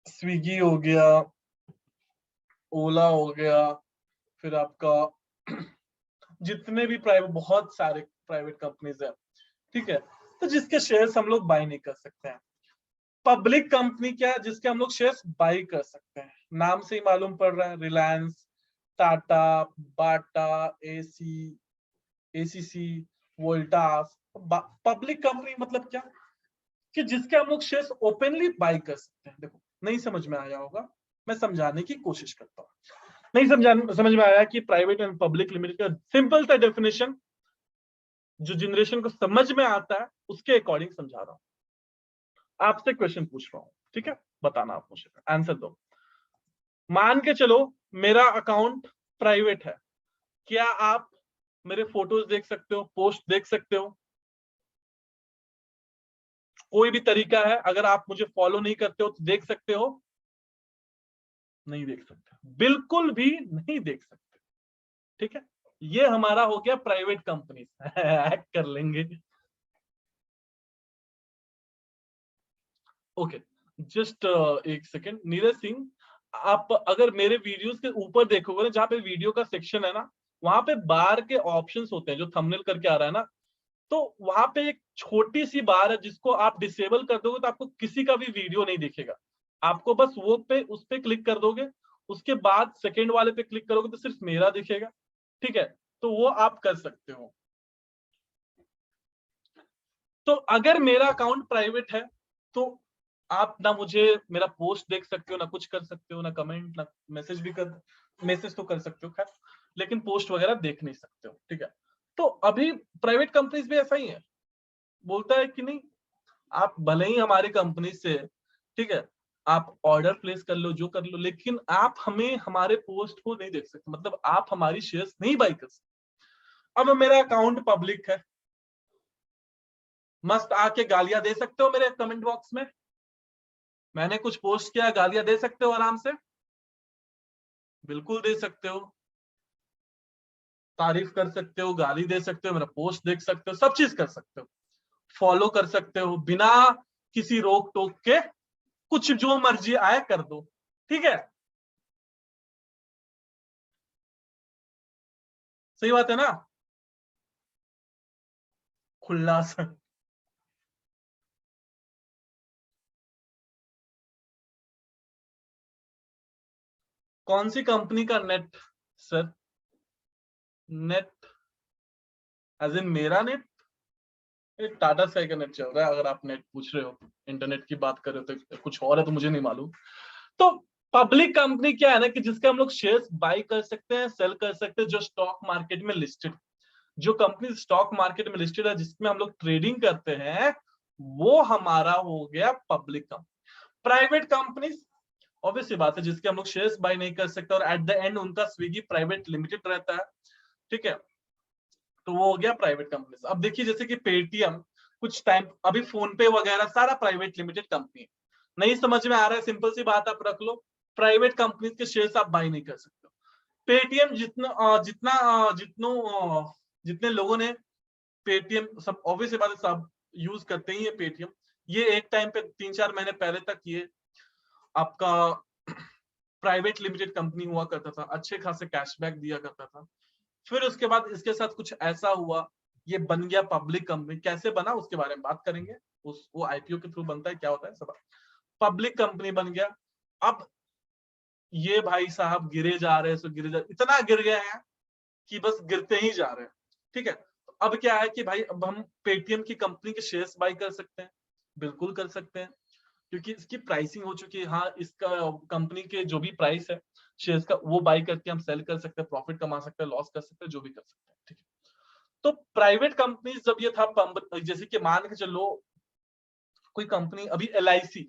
स्विगी हो गया, ओला हो गया, फिर आपका जितने भी प्राइवेट, बहुत सारे प्राइवेट कंपनीज है। ठीक है, तो जिसके शेयर्स हम लोग बाई नहीं कर सकते हैं। पब्लिक कंपनी क्या है, जिसके हम लोग शेयर्स बाई कर सकते हैं, नाम से ही मालूम पड़ रहा है, Reliance, Tata, Bata, AC, ACC, Voltas. Public company मतलब क्या, कि जिसके हम लोग शेयर्स ओपनली बाई कर सकते हैं। देखो, नहीं समझ में आया होगा, मैं समझाने की कोशिश करता हूँ। नहीं समझ में आया कि प्राइवेट एंड पब्लिक लिमिटेड का सिंपल सा डेफिनेशन, जो जनरेशन को समझ में आता है उसके अकॉर्डिंग समझा रहा हूँ। आपसे क्वेश्चन पूछ रहा हूँ, ठीक है, बताना आप मुझे, आंसर दो। मान के चलो मेरा अकाउंट प्राइवेट है, क्या आप मेरे फोटोज देख सकते हो, पोस्ट देख सकते हो? कोई भी तरीका है, अगर आप मुझे फॉलो नहीं करते हो तो देख सकते हो? नहीं देख सकते, बिल्कुल भी नहीं देख सकते। ठीक है, ये हमारा हो गया प्राइवेट कंपनी हैक कर लेंगे। ओके, जस्ट एक सेकेंड नीरज सिंह, आप अगर मेरे वीडियोस के ऊपर देखोगे ना, जहाँ पे वीडियो का सेक्शन है ना, वहां पे बार के ऑप्शंस होते हैं, जो थंबनेल करके आ रहा है ना, तो वहां पे एक छोटी सी बार है, जिसको आप डिसेबल कर दोगे तो आपको किसी का भी वीडियो नहीं दिखेगा। आपको बस वो पे उस पे क्लिक कर दोगे, उसके बाद सेकेंड वाले पे क्लिक करोगे तो सिर्फ मेरा दिखेगा। ठीक है, तो वो आप कर सकते हो। तो अगर मेरा अकाउंट प्राइवेट है तो आप ना मुझे मेरा पोस्ट देख सकते हो, ना कुछ कर सकते हो, ना कमेंट, ना मैसेज भी कर, मैसेज तो कर सकते हो खैर, लेकिन पोस्ट वगैरह देख नहीं सकते हो। ठीक है, तो अभी प्राइवेट कंपनीज भी ऐसा ही है, बोलता है कि नहीं, आप भले ही हमारी कंपनी से, ठीक है, आप ऑर्डर प्लेस कर लो, जो कर लो, लेकिन आप हमें हमारे पोस्ट को नहीं देख सकते, मतलब आप हमारी शेयर्स नहीं बाई कर सकते। अब मेरा अकाउंट पब्लिक है, मस्त आके गालियां दे सकते हो मेरे कमेंट बॉक्स में, मैंने कुछ पोस्ट किया, गालियां दे सकते हो आराम से, बिल्कुल दे सकते हो, तारीफ कर सकते हो, गाली दे सकते हो, मेरा पोस्ट देख सकते हो, सब चीज कर सकते हो, फॉलो कर सकते हो बिना किसी रोक टोक के, कुछ जो मर्जी आए कर दो। ठीक है, सही बात है ना, खुला सा। कौन सी कंपनी का net sir? Net as in मेरा नेट? टाटा स्काई का नेट चल रहा है, अगर आप नेट पूछ रहे हो, इंटरनेट की बात कर रहे हो, तो कुछ और है तो मुझे नहीं मालूम। तो पब्लिक कंपनी क्या है ना, कि जिसके हम लोग शेयर्स बाई कर सकते हैं, सेल कर सकते हैं, जो स्टॉक मार्केट में लिस्टेड, जो कंपनी स्टॉक मार्केट में लिस्टेड है, जिसमें हम लोग ट्रेडिंग करते हैं, वो हमारा हो गया public company. Private company obviously बात है, जिसके हम लोग शेयर्स बाई नहीं कर सकते, और एट द एंड उनका स्विगी प्राइवेट लिमिटेड रहता है। ठीक है, तो वो हो गया प्राइवेट कंपनी। अब देखिए, जैसे कि पेटीएम, कुछ टाइम अभी फोन पे वगैरह सारा प्राइवेट लिमिटेड कंपनी है। नहीं समझ में आ रहा है, सिंपल सी बात आप रख लो, प्राइवेट कंपनी के शेयर्स आप बाई नहीं कर सकते। पेटीएम जितने लोगों ने पेटीएम, सब ऑब्वियसली बात है, सब यूज करते ही है पेटीएम। ये एक टाइम पे 3-4 महीने पहले तक ये आपका प्राइवेट लिमिटेड कंपनी हुआ करता था, अच्छे खासे कैशबैक दिया करता था। फिर उसके बाद इसके साथ कुछ ऐसा हुआ, ये बन गया पब्लिक कंपनी। कैसे बना उसके बारे में बात करेंगे, उस वो आईपीओ के थ्रू बनता है, क्या होता है सब, पब्लिक कंपनी बन गया। अब ये भाई साहब गिरे जा रहे हैं, सो गिरे जा, इतना गिर गए हैं कि बस गिरते ही जा रहे हैं। ठीक है, तो अब क्या है कि भाई, अब हम पेटीएम की कंपनी के शेयर्स बाई कर सकते हैं, बिल्कुल कर सकते हैं, क्योंकि इसकी प्राइसिंग हो चुकी है। हाँ, इसका कंपनी के जो भी प्राइस है शेयर्स का, वो बाई करके हम सेल कर सकते हैं, प्रॉफिट कमा सकते हैं, लॉस कर सकते हैं, जो भी कर सकते हैं। ठीक है, तो प्राइवेट कंपनी जब ये था, जैसे कि मान के चलो, कोई कंपनी अभी एलआईसी,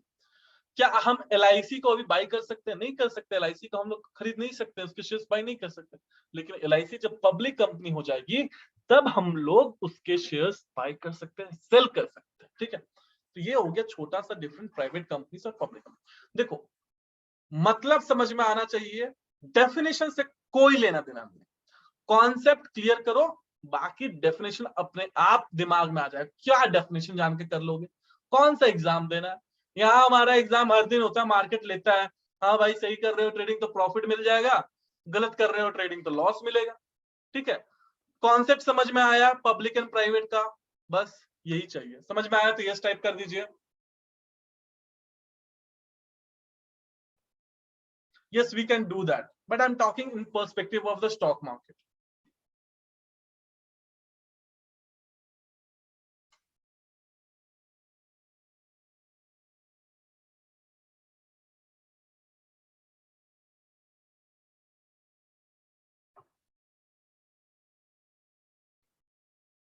क्या हम एलआईसी को अभी बाई कर सकते हैं? नहीं कर सकते, एलआईसी को हम लोग खरीद नहीं सकते, उसके शेयर्स बाई नहीं कर सकते। लेकिन एलआईसी जब पब्लिक कंपनी हो जाएगी, तब हम लोग उसके शेयर्स बाई कर सकते हैं, सेल कर सकते हैं। ठीक है, तो ये हो गया छोटा सा डिफरेंट प्राइवेट कंपनी और पब्लिक कंपनी। देखो, मतलब समझ में आना चाहिए, डेफिनेशन से कोई लेना देना नहीं, कॉन्सेप्ट क्लियर करो, बाकी डेफिनेशन अपने आप दिमाग में आ जाए। क्या डेफिनेशन जान के कर लोगे, कौन सा एग्जाम देना है? यहाँ हमारा एग्जाम हर दिन होता है, मार्केट लेता है, हाँ भाई सही कर रहे हो ट्रेडिंग तो प्रॉफिट मिल जाएगा, गलत कर रहे हो ट्रेडिंग तो लॉस मिलेगा। ठीक है, कॉन्सेप्ट समझ में आया पब्लिक एंड प्राइवेट का, बस यही चाहिए। समझ में आया तो यस टाइप कर दीजिए। Yes, we can do that, but I'm talking in perspective of the stock market.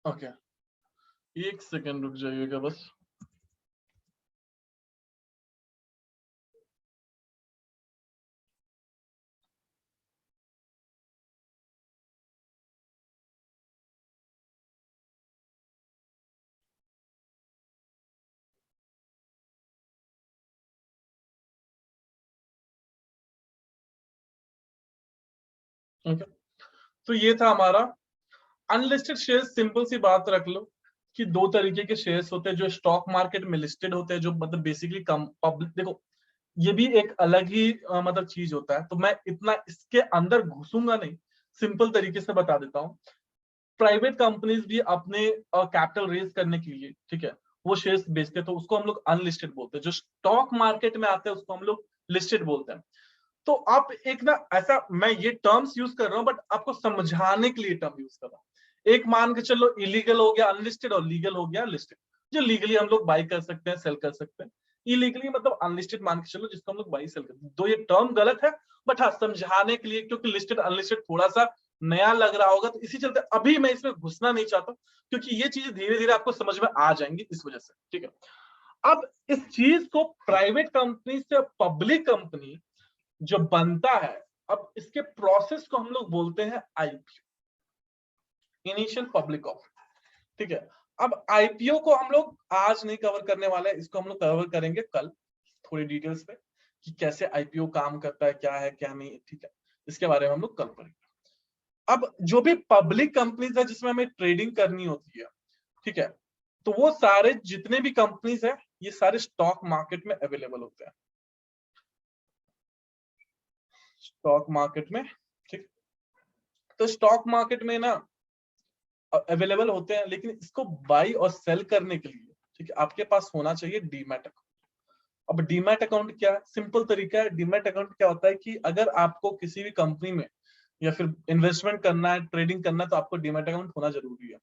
Okay, एक सेकेंड रुक जाइएगा बस। ओके, तो ये था हमारा अनलिस्टेड शेयर। सिंपल सी बात रख लो कि दो तरीके के शेयर्स होते हैं, जो स्टॉक मार्केट में लिस्टेड होते हैं, जो मतलब बेसिकली कम पब्लिक, देखो ये भी एक अलग ही मतलब चीज होता है, तो मैं इतना इसके अंदर घुसूंगा नहीं, सिंपल तरीके से बता देता हूँ। प्राइवेट कंपनीज भी अपने कैपिटल रेज करने के लिए, ठीक है, वो शेयर्स बेचते हैं, तो उसको हम लोग अनलिस्टेड बोलते हैं। जो स्टॉक मार्केट में आते हैं उसको हम लोग लिस्टेड बोलते हैं। तो आप एक ना, ऐसा मैं ये टर्म्स यूज कर रहा हूँ बट आपको समझाने के लिए टर्म यूज कर रहा हूँ। एक मान के चलो इलीगल हो गया अनलिस्टेड और लीगल हो गया लिस्टेड। जो लीगली हम लोग बाई कर सकते हैं, सेल कर सकते हैं। इलीगली मतलब अनलिस्टेड मान के चलो जिसको हम लोग बाई सेल करते हैं। तो ये टर्म गलत है, बट हाँ समझाने के लिए, क्योंकि लिस्टेड अनलिस्टेड थोड़ा सा नया लग रहा होगा, तो इसी चलते अभी मैं इसमें घुसना नहीं चाहता, क्योंकि ये चीजें धीरे धीरे आपको समझ में आ जाएंगी इस वजह से, ठीक है। अब इस चीज को प्राइवेट कंपनी से पब्लिक कंपनी जो बनता है, अब इसके प्रोसेस को हम लोग बोलते हैं आईपीओ, इनिशियल पब्लिक ऑफर, ठीक है। अब आईपीओ को हम लोग आज नहीं कवर करने वाले हैं, इसको हम लोग कवर करेंगे कल थोड़ी डिटेल्स में, कि कैसे आईपीओ काम करता है, क्या है क्या नहीं, ठीक है, इसके बारे में हम लोग कल पढ़ेंगे। अब जो भी पब्लिक कंपनीज है जिसमें हमें ट्रेडिंग करनी होती है, ठीक है, तो वो सारे जितने भी कंपनीज है ये सारे स्टॉक मार्केट में अवेलेबल होते हैं, स्टॉक मार्केट में, ठीक। तो स्टॉक मार्केट में ना अवेलेबल होते हैं, लेकिन इसको बाई और सेल करने के लिए, ठीक है, आपके पास होना चाहिए डीमैट अकाउंट। अब डीमैट अकाउंट क्या है? सिंपल तरीका है। डीमैट अकाउंट क्या होता है कि अगर आपको किसी भी कंपनी में या फिर इन्वेस्टमेंट करना है, ट्रेडिंग करना है, तो आपको डीमैट अकाउंट होना जरूरी है।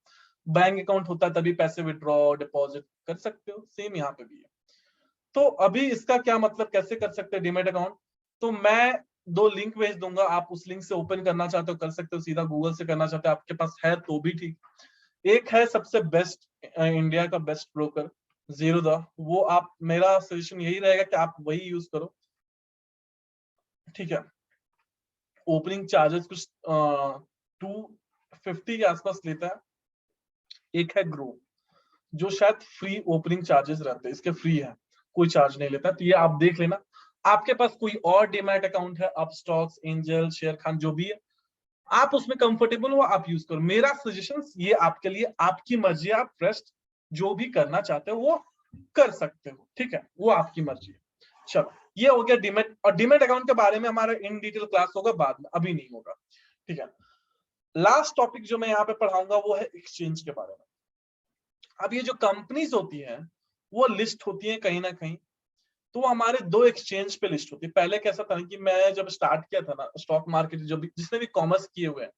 बैंक अकाउंट होता है तभी पैसे विड्रॉ डिपॉजिट कर सकते हो, सेम यहाँ पे भी है। तो अभी इसका क्या मतलब, कैसे कर सकते हैं डीमैट अकाउंट? तो मैं दो लिंक भेज दूंगा, आप उस लिंक से ओपन करना चाहते हो कर सकते हो, सीधा गूगल से करना चाहते हो आपके पास है तो भी ठीक। एक है सबसे बेस्ट, इंडिया का बेस्ट ब्रोकर ज़ीरोधा, वो आप, मेरा सजेशन यही रहेगा कि आप वही यूज करो, ठीक है। ओपनिंग चार्जेस कुछ 250 के आसपास लेता है। एक है ग्रो, जो शायद फ्री ओपनिंग चार्जेस रहते हैं, इसके फ्री है, कोई चार्ज नहीं लेता, तो ये आप देख लेना। आपके पास कोई और डीमैट अकाउंट है, अपस्टॉक्स, एंजल, शेयर खान, जो भी है, आप उसमें कंफर्टेबल हो आप यूज करो। मेरा सजेशन ये आपके लिए, आपकी मर्जी, आप रेस्ट जो भी करना चाहते हो वो कर सकते हो, ठीक है, वो आपकी मर्जी है। चलो, ये हो गया डीमैट। और डीमैट अकाउंट के बारे में हमारा इन डिटेल क्लास होगा बाद में, अभी नहीं होगा, ठीक है। लास्ट टॉपिक जो मैं यहाँ पे पढ़ाऊंगा वो है एक्सचेंज के बारे में। अब ये जो कंपनीज होती है वो लिस्ट होती है कहीं ना कहीं, तो हमारे दो एक्सचेंज पे लिस्ट होती है। पहले कैसा था कि मैं जब स्टार्ट किया था ना स्टॉक मार्केट, जो भी जिसने भी कॉमर्स किए हुए हैं,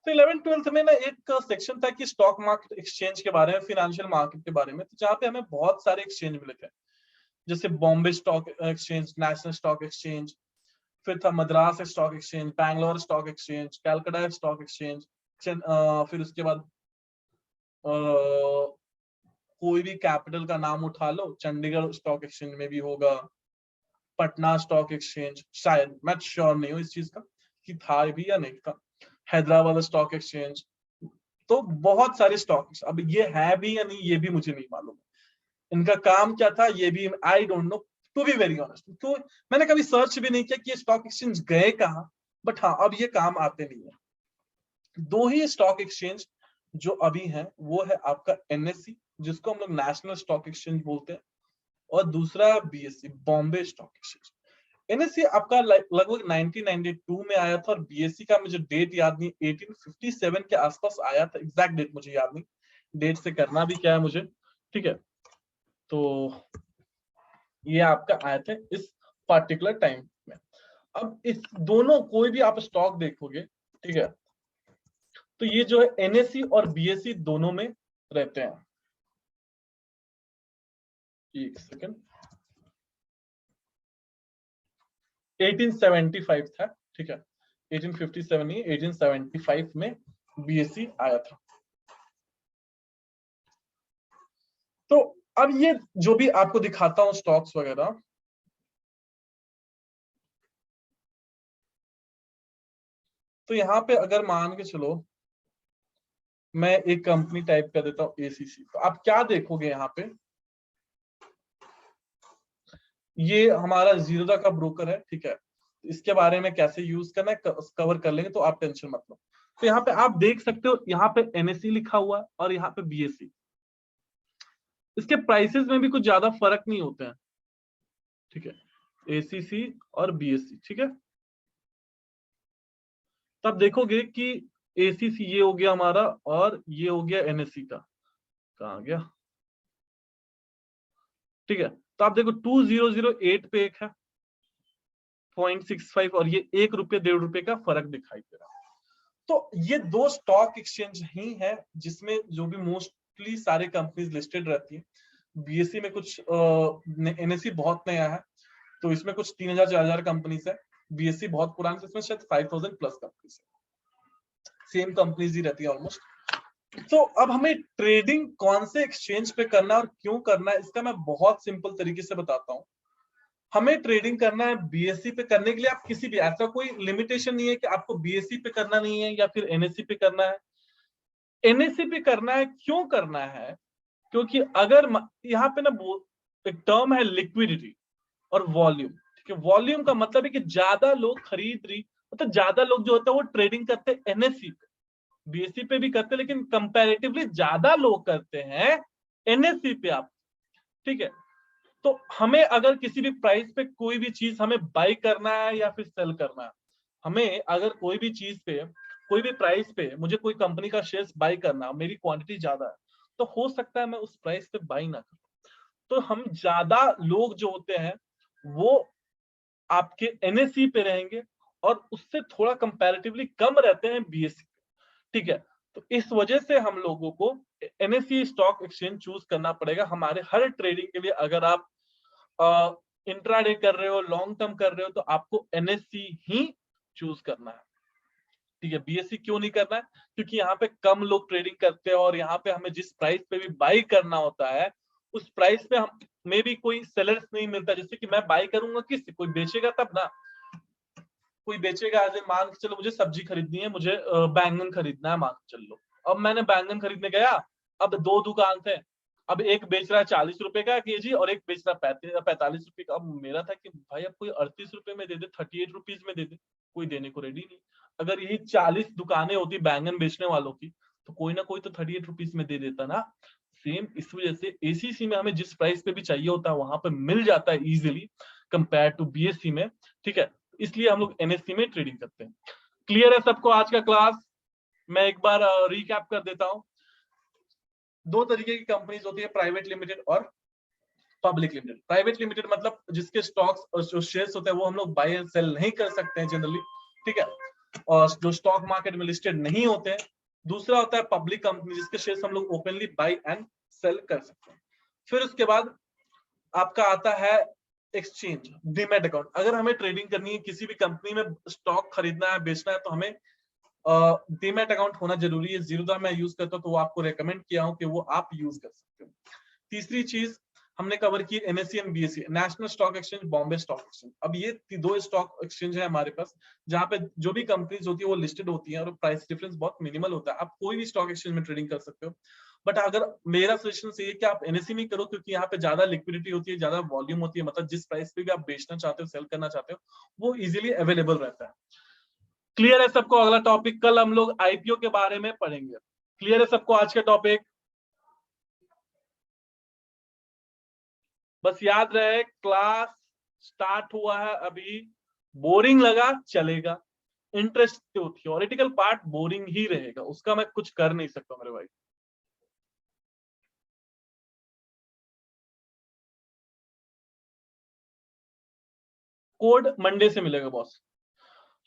तो 11th-12th में ना एक सेक्शन था कि स्टॉक मार्केट एक्सचेंज के बारे में, फाइनेंशियल मार्केट के बारे में, तो जहाँ पे हमें बहुत सारे एक्सचेंज मिले थे, जैसे Bombay stock exchange, national stock exchange, फिर था Madras stock exchange, Bangalore stock exchange, Calcutta stock exchange, फिर उसके बाद कोई भी कैपिटल का नाम उठा लो, चंडीगढ़ स्टॉक एक्सचेंज में भी होगा, पटना स्टॉक एक्सचेंज, शायद, मैं श्योर नहीं हूँ इस चीज का कि था भी या नहीं था, हैदराबाद स्टॉक एक्सचेंज। तो बहुत सारे स्टॉक, अब ये है भी या नहीं ये भी मुझे नहीं मालूम, इनका काम क्या था ये भी I don't know, to be very honest. तो मैंने कभी सर्च भी नहीं किया कि ये स्टॉक एक्सचेंज गए कहाँ, बट हाँ अब ये काम आते नहीं है। दो ही स्टॉक एक्सचेंज जो अभी हैं वो है आपका एनएससी, जिसको हम लोग नेशनल स्टॉक एक्सचेंज बोलते हैं, और दूसरा BSc, Bombay stock exchange. NSC आपका लगभग 1992 में आया था, और बीएससी का मुझे डेट याद नहीं, 1857 के आसपास आया था, एग्जैक्ट डेट मुझे याद नहीं, डेट से करना भी क्या है मुझे, ठीक है। तो ये आपका आया था इस पर्टिकुलर टाइम में। अब इस दोनों कोई भी आप स्टॉक देखोगे, ठीक है, तो ये जो है एनएससी और बीएससी दोनों में रहते हैं। एक सेकंड, 1875 था, ठीक है, 1857 नहीं, 1875 में बीएससी आया था। तो अब ये जो भी आपको दिखाता हूं स्टॉक्स वगैरह, तो यहाँ पे अगर मान के चलो मैं एक कंपनी टाइप कर देता हूँ एसीसी, तो आप क्या देखोगे यहाँ पे, ये हमारा ज़ीरोधा का ब्रोकर है, ठीक है। इसके बारे में कैसे यूज करना है कवर कर लेंगे, तो आप टेंशन मत लो। तो यहाँ पे आप देख सकते हो, यहाँ पे एनएससी लिखा हुआ है और यहाँ पे बीएससी। इसके प्राइसेस में भी कुछ ज्यादा फर्क नहीं होते हैं, ठीक है, एसीसी और बीएससी, ठीक है। तब देखोगे कि एसीसी ये हो गया हमारा और ये हो गया एनएससी का, कहाँ गया, ठीक है। तो आप देखो 2008 पे एक है 0.65 और ये ₹1 ₹1.5 का फर्क दिखाई दे रहा है। तो ये दो स्टॉक एक्सचेंज ही है जिसमें जो भी मोस्टली सारे कंपनीज लिस्टेड रहती है। बीएससी में कुछ एनएससी बहुत नया है, तो इसमें कुछ 3000 4000 कंपनीज है। बीएससी बहुत पुरानी है, इसमें शायद 5000 प्लस कंपनीज है, सेम कंपनीज ही रहती है ऑलमोस्ट। तो अब हमें ट्रेडिंग कौन से एक्सचेंज पे करना है और क्यों करना है, इसका मैं बहुत सिंपल तरीके से बताता हूँ। हमें ट्रेडिंग करना है बीएससी पे करने के लिए, आप किसी भी, ऐसा कोई लिमिटेशन नहीं है कि आपको बीएससी पे करना नहीं है या फिर एनएससी पे करना है। एनएससी पे करना है, क्यों करना है, क्योंकि अगर यहाँ पे ना एक टर्म है लिक्विडिटी और वॉल्यूम, ठीक है। वॉल्यूम का मतलब है कि ज्यादा लोग खरीद रही, मतलब ज्यादा लोग जो होता है वो ट्रेडिंग करते हैं एनएससी पे, बीएससी पे भी करते हैं लेकिन कंपैरेटिवली ज्यादा लोग करते हैं एनएससी पे आप, ठीक है। तो हमें अगर किसी भी प्राइस पे कोई भी चीज हमें बाई करना है या फिर सेल करना है, हमें अगर कोई भी चीज पे कोई भी प्राइस पे मुझे कोई कंपनी का शेयर्स बाई करना, मेरी क्वांटिटी ज्यादा है, तो हो सकता है मैं उस प्राइस पे बाई ना करूं। तो हम ज्यादा लोग जो होते हैं वो आपके एनएससी पे रहेंगे और उससे थोड़ा कंपैरेटिवली कम रहते हैं बीएससी, ठीक है। तो इस वजह से हम लोगों को एनएससी स्टॉक एक्सचेंज चूज करना पड़ेगा हमारे हर ट्रेडिंग के लिए। अगर आप इंट्राडे कर रहे हो, लॉन्ग टर्म कर रहे हो, तो आपको एनएससी ही चूज करना है, ठीक है। बीएससी क्यों नहीं करना है, क्योंकि यहाँ पे कम लोग ट्रेडिंग करते हैं और यहाँ पे हमें जिस प्राइस पे भी बाई करना होता है उस प्राइस पे हम में भी कोई सेलर्स नहीं मिलता। जैसे कि मैं बाई करूंगा, किससे, कोई बेचेगा तब ना, कोई बेचेगा। आज मान के चलो मुझे सब्जी खरीदनी है, मुझे बैंगन खरीदना है, मान के चल लो। अब मैंने बैंगन खरीदने गया, अब दो दुकान थे, अब एक बेच रहा है 40 रुपए का केजी और एक बेच रहा है 45 रुपए का। अब मेरा था कि भाई अब कोई 38 रुपए में दे दे, 38 रुपीज में दे दे, कोई देने को रेडी नहीं। अगर यही 40 दुकानें होती बैंगन बेचने वालों की, तो कोई ना कोई तो 38 रुपीज में दे देता ना। सेम इस वजह से एसीसी में हमें जिस प्राइस पे भी चाहिए होता है वहां पे मिल जाता है इजीली कंपेयर टू बीएससी में, ठीक है। इसलिए हम लोग एनएससी में ट्रेडिंग करते हैं। क्लियर है सबको आज का क्लास? मैं एक बार रिकैप कर देता हूं। दो तरीके की कंपनीज होती है, प्राइवेट लिमिटेड और पब्लिक लिमिटेड। प्राइवेट लिमिटेड मतलब जिसके स्टॉक्स और जो शेयर्स होते हैं वो हम लोग बाय एंड सेल नहीं कर सकते हैं जनरली, ठीक है, और जो स्टॉक मार्केट में लिस्टेड नहीं होते हैं। दूसरा होता है पब्लिक कंपनी, जिसके शेयर्स हम लोग ओपनली बाय एंड सेल कर सकते हैं। फिर उसके बाद आपका आता है एक्सचेंज, डीमैट अकाउंट। अगर हमें ट्रेडिंग करनी है, किसी भी कंपनी में स्टॉक खरीदना है, बेचना है, तो हमें डीमैट अकाउंट होना जरूरी है। जीरोधा मैं यूज करता हूँ तो वो आपको रेकमेंड किया हूं कि वो आप यूज कर सकते हो। तीसरी चीज हमने कवर की NSC and BSc, national stock exchange, Bombay stock exchange. अब ये दो स्टॉक एक्सचेंज है हमारे पास जहां पे जो भी कंपनीज होती है वो लिस्टेड होती है और प्राइस डिफरेंस बहुत मिनिमल होता है। आप कोई भी स्टॉक एक्सचेंज में ट्रेडिंग कर सकते हो, बट अगर मेरा सजेशन ये है कि आप एनएससी में करो, क्योंकि यहाँ पे ज्यादा लिक्विडिटी होती है, ज्यादा वॉल्यूम होती है, मतलब जिस प्राइस पे भी आप बेचना चाहते हो, सेल करना चाहते हो, वो इजिली अवेलेबल रहता है। क्लियर है सबको? अगला टॉपिक कल हम लोग आईपीओ के बारे में पढ़ेंगे। क्लियर है सबको आज का टॉपिक? बस याद रहे क्लास स्टार्ट हुआ है अभी, बोरिंग लगा चलेगा, इंटरेस्ट तो थियोरेटिकल पार्ट बोरिंग ही रहेगा, उसका मैं कुछ कर नहीं सकता मेरे भाई। कोड मंडे से मिलेगा boss.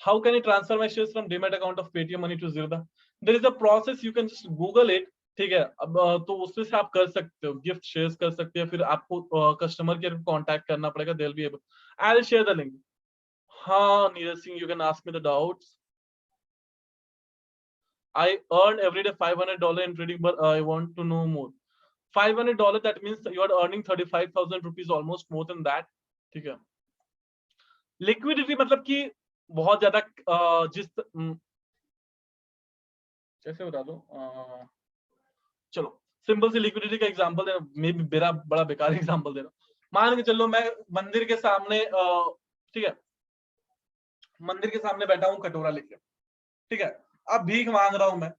How can you transfer my shares from demat account of Paytm Money to Zerodha? There is a process, you can just google it, ठीक है। अब तो उसमें से आप कर सकते हो, गिफ्ट शेयर्स कर सकते हैं, फिर आपको कस्टमर केयर को कांटेक्ट करना पड़ेगा, they will be able, I will share the link. हाँ Neeraj Singh, you can ask me the doubts. I earn every day $500 in trading, but I want to know more. $500, that means you are earning 35,000 rupees, almost more than that, ठीक है। Liquidity मतलब कि बहुत ज्यादा जिस कैसे बता दो, चलो सिंपल सी लिक्विडिटी का एग्जांपल दे, मेरा बड़ा बेकार एग्जांपल दे रहा हूँ। मान के चलो मैं मंदिर के सामने, ठीक है, मंदिर के सामने बैठा हूँ कटोरा लेके, ठीक है, अब भीख मांग रहा हूं मैं,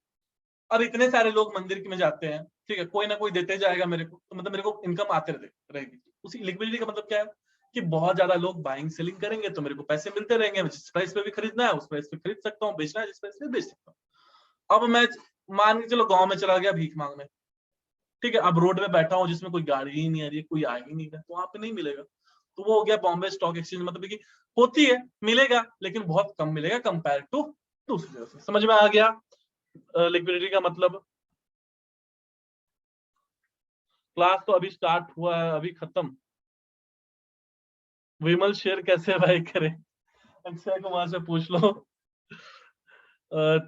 अब इतने सारे लोग मंदिर में जाते हैं, ठीक है, कोई ना कोई देते जाएगा मेरे को, तो मतलब मेरे को इनकम आते रहेगी। उसी लिक्विडिटी का मतलब क्या है कि बहुत ज्यादा लोग बाइंग सेलिंग करेंगे तो मेरे को पैसे मिलते रहेंगे, जिस प्राइस पे भी खरीदना है उस प्राइस पे खरीद सकता हूँ, बेचना है जिस प्राइस पे बेच सकता हूँ। अब मैं मान के चलो गांव में चला गया भीख मांगने, ठीक है, अब रोड पे बैठा हूँ जिसमें कोई गाड़ी ही नहीं आ रही है, कोई आ ही नहीं रहा, तो वहां पे नहीं मिलेगा। तो वो हो गया बॉम्बे स्टॉक एक्सचेंज, मतलब कि होती है, मिलेगा लेकिन बहुत कम मिलेगा कंपेयर टू दूसरी जगह से। समझ में आ गया लिक्विडिटी का मतलब? क्लास तो अभी स्टार्ट हुआ है, अभी खत्म। विमल शेयर कैसे बाय करें? अक्षय कुमार से पूछ लो।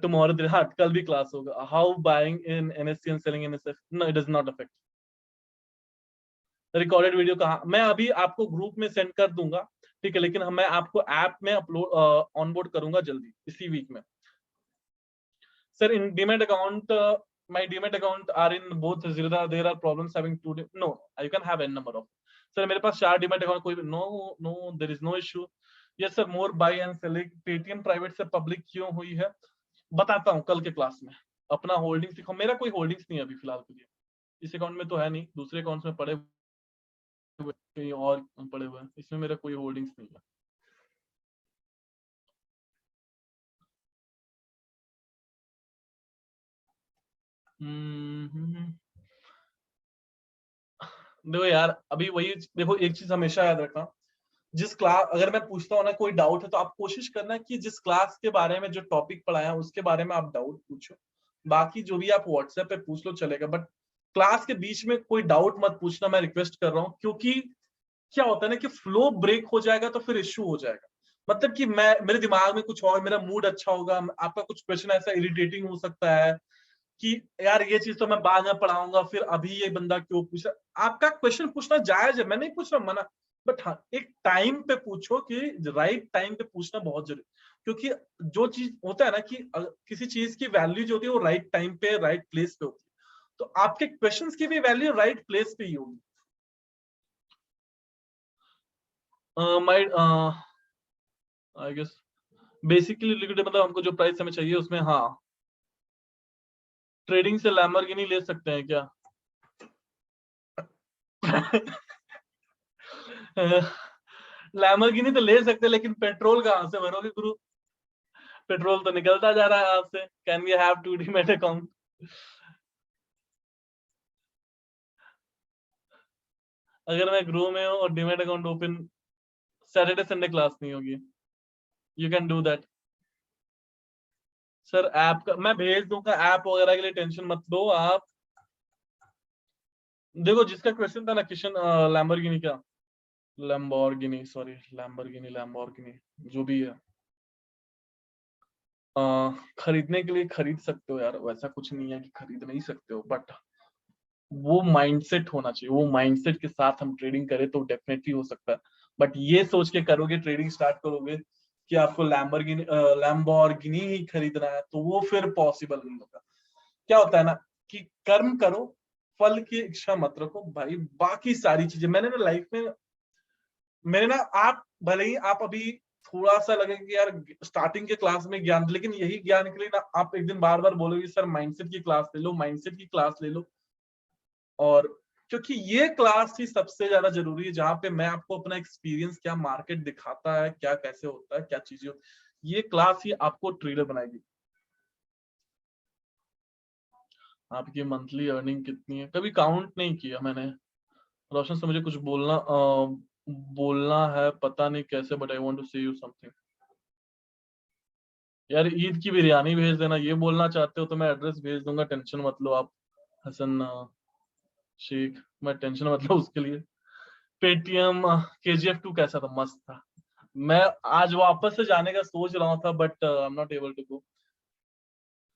टुमारो, हाँ कल भी क्लास होगा। How buying in NSC and selling NSF? No, it does not affect. Recorded video कहाँ? मैं अभी आपको ग्रुप में सेंड कर दूंगा, ठीक है, लेकिन मैं आपको ऐप में अपलोड ऑनबोर्ड करूंगा जल्दी इसी वीक में। Sir in demat account, my demat account are in both Zilda. There are problems having two. No, you can have n number of. Sir मेरे पास 4 डीमैट अकाउंट, कोई no there is no issue. Yes sir, more buy and selling Paytm private से public क्यों हुई है, बताता हूँ कल के क्लास में। अपना होल्डिंग्स दिखाओ, मेरा कोई होल्डिंग्स नहीं है अभी फिलहाल के लिए, इस अकाउंट में तो है नहीं, दूसरे अकाउंट्स में पड़े हुए कहीं और पड़े हुए हैं, इसमें मेरा कोई होल्डिंग्स नहीं है। देखो यार, अभी वही देखो, एक चीज हमेशा याद रखना, जिस क्लास अगर मैं पूछता हूँ ना कोई डाउट है, तो आप कोशिश करना कि जिस क्लास के बारे में जो टॉपिक पढ़ाया है उसके बारे में आप डाउट पूछो। बाकी जो भी आप व्हाट्सएप पे पूछ लो चलेगा, बट क्लास के बीच में कोई डाउट मत पूछना, मैं रिक्वेस्ट कर रहा हूँ, क्योंकि क्या होता है ना कि फ्लो ब्रेक हो जाएगा तो फिर इश्यू हो जाएगा। मतलब कि मैं मेरे दिमाग में कुछ और, मेरा मूड अच्छा होगा, आपका कुछ क्वेश्चन ऐसा इरिटेटिंग हो सकता है कि यार ये चीज तो मैं बाद में पढ़ाऊंगा, फिर अभी ये बंदा क्यों पूछ रहा। आपका क्वेश्चन पूछना जायज है, मैं नहीं पूछ रहा मना, बट हाँ एक टाइम पे पूछो, कि राइट टाइम पे पूछना बहुत जरूरी, क्योंकि जो चीज होता है ना कि किसी चीज की वैल्यू जो होती है वो राइट टाइम पे राइट प्लेस पे होती है, तो आपके क्वेश्चंस की भी वैल्यू राइट प्लेस पे ही होगी। My I guess basically liquid मतलब हमको जो प्राइस हमें चाहिए उसमें, हाँ ट्रेडिंग से लैम्बोर्गिनी ले सकते हैं क्या? लैम्बोर्गिनी तो ले सकते हैं, लेकिन पेट्रोल कहाँ से भरोगे गुरु? पेट्रोल तो निकलता जा रहा है आपसे। Can we have two demat account? अगर मैं ग्रो में हूँ और demat account open, Saturday Sunday class नहीं होगी, you can do that. Sir app का मैं भेज दूंगा, ऐप वगैरह के लिए टेंशन मत लो आप। देखो जिसका क्वेश्चन था ना किशन, लैम्बोर्गिनी का, लैम्बोर्गिनी सॉरी लैम्बोर्गिनी लैम्बोर्गिनी जो भी है, खरीदने के लिए खरीद सकते हो यार, वैसा कुछ नहीं है कि खरीद नहीं सकते हो, बट वो माइंडसेट होना चाहिए, वो माइंडसेट के साथ हम ट्रेडिंग करें तो डेफिनेटली हो सकता है। बट ये सोच के करोगे ट्रेडिंग स्टार्ट करोगे कि आपको लैम्बोर्गिनी ही खरीदना है, तो वो फिर पॉसिबल नहीं होगा। क्या होता है ना कि कर्म करो, फल की इच्छा मत रखो भाई, बाकी सारी चीजें मैंने ना लाइफ में, मैंने ना, आप भले ही आप अभी थोड़ा सा लगे कि यार स्टार्टिंग के क्लास में ज्ञान, लेकिन यही ज्ञान के लिए ना आप एक दिन बार बार बोलोगे सर माइंडसेट की क्लास ले लो, माइंडसेट की क्लास ले लो। और क्योंकि ये क्लास ही सबसे ज्यादा जरूरी है, जहां पे मैं आपको अपना एक्सपीरियंस, क्या मार्केट दिखाता है, क्या कैसे होता है, क्या चीजें ये क्लास ही आपको ट्रेडर बनाएगी। आपकी मंथली अर्निंग कितनी है? कभी काउंट नहीं किया मैंने। रोशन से मुझे कुछ बोलना है, पता नहीं कैसे, बट आई वांट टू से यू समथिंग। यार ईद की बिरयानी भेज देना, ये बोलना चाहते हो तो मैं एड्रेस भेज दूंगा, टेंशन मत लो आप। हसन शेख, मैं टेंशन मत लो उसके लिए। पेटीएम KGF 2 कैसा था? मस्त था। मैं आज वापस से जाने का सोच रहा था, but I am not able to go.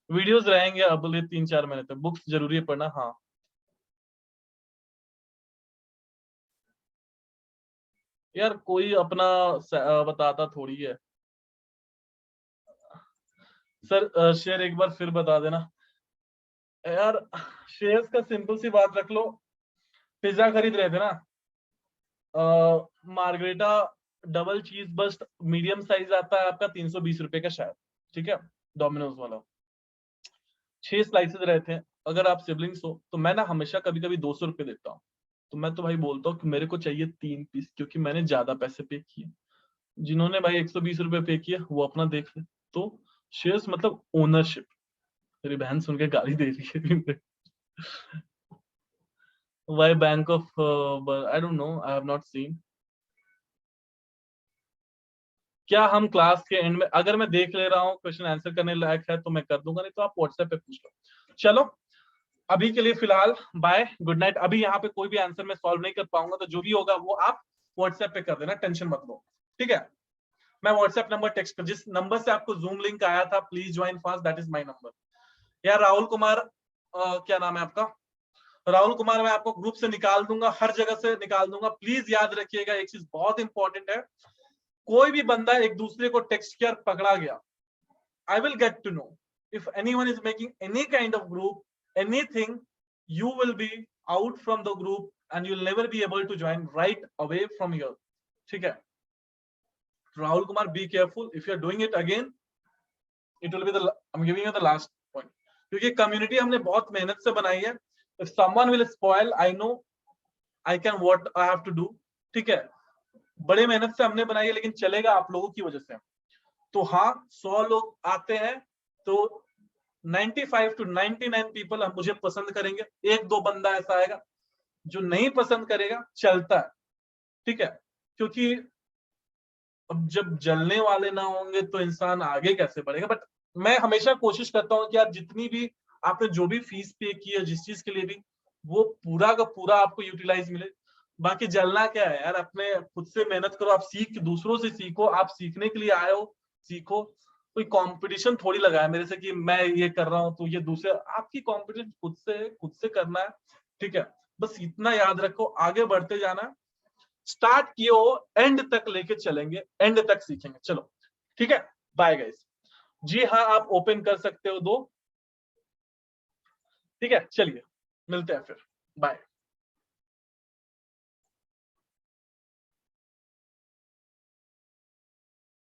Videos रहेंगे अगले 3-4 महीने तक, बुक्स जरूरी है पढ़ना, हाँ। यार कोई अपना बताता थोड़ी है। सर शेयर एक बार फिर बता देना। यार शेयर्स का सिंपल सी बात रख लो, पिज्जा खरीद रहे थे ना, मार्गरेटा डबल चीज बस्ट मीडियम साइज आता है आपका 320 रुपए का शायद, ठीक है, डोमिनोज वाला। 6 स्लाइसेस रहते हैं। अगर आप सिबलिंग्स हो तो मैं ना हमेशा कभी कभी 200 रुपए देता हूँ, तो मैं तो भाई बोलता हूँ कि मेरे को चाहिए 3 पीस, क्योंकि मैंने ज्यादा पैसे पे किए। जिन्होंने भाई 120 रुपए पे किए वो अपना देख ले। तो शेयर्स मतलब ओनरशिप। मेरी बहन सुन के गाली दे रही है। Why Bank of I don't know, I have not seen। क्या हम क्लास के एंड में, अगर मैं देख ले रहा हूँ क्वेश्चन आंसर करने लायक है तो मैं कर दूंगा, नहीं तो आप व्हाट्सएप पे पूछ लो। चलो अभी के लिए फिलहाल बाय, गुड नाइट। अभी यहाँ पे कोई भी आंसर मैं सॉल्व नहीं कर पाऊंगा, तो जो भी होगा वो आप व्हाट्सएप पे कर देना, टेंशन मत लो, ठीक है। मैं व्हाट्सएप नंबर टेक्स्ट कर, जिस नंबर से आपको जूम लिंक आया था please join fast, that is my number. यार राहुल कुमार, क्या नाम है आपका, राहुल कुमार, मैं आपको ग्रुप से निकाल दूंगा, हर जगह से निकाल दूंगा। प्लीज याद रखिएगा एक चीज बहुत इंपॉर्टेंट है, कोई भी बंदा एक दूसरे को टेक्स्ट किया पकड़ा गया, I will get to know if anyone is making any kind of group, anything, you will be out from the group and you'll never be able to join right away from here, ठीक है। Rahul Kumar, be careful if you're doing it again, it will be the, I'm giving you the last point, क्योंकि community हमने बहुत मेहनत से बनाई है। If someone will spoil, I know I can what I have to do, ठीक है। बड़े मेहनत से हमने बनाई है, लेकिन चलेगा आप लोगों की वजह से। तो हाँ 100 लोग आते हैं तो 95 to 99 पीपल हम मुझे पसंद करेंगे, एक दो बंदा ऐसा आएगा जो नहीं पसंद करेगा, चलता है, ठीक है। क्योंकि अब जब जलने वाले ना होंगे तो इंसान आगे कैसे बढ़ेगा। बट मैं हमेशा कोशिश करता हूँ कि यार जितनी भी आपने जो भी फीस पे की है जिस चीज के लिए भी, वो पूरा का पूरा आपको यूटिलाइज मिले। बाकी जलना क्या है यार, अपने खुद से मेहनत करो, आप सीख, दूसरों से सीखो, आप सीखने के लिए आए हो, सीखो। कोई कंपटीशन थोड़ी लगा है मेरे से कि मैं ये कर रहा हूं तो ये दूसरे, आपकी कंपटीशन खुद से करना है, ठीक है। बस इतना याद रखो, आगे बढ़ते जाना, स्टार्ट किए हो एंड तक लेके चलेंगे, एंड तक सीखेंगे। चलो ठीक है, बाय गाइस। जी हाँ आप ओपन कर सकते हो दो, ठीक है, चलिए मिलते हैं फिर, बाय।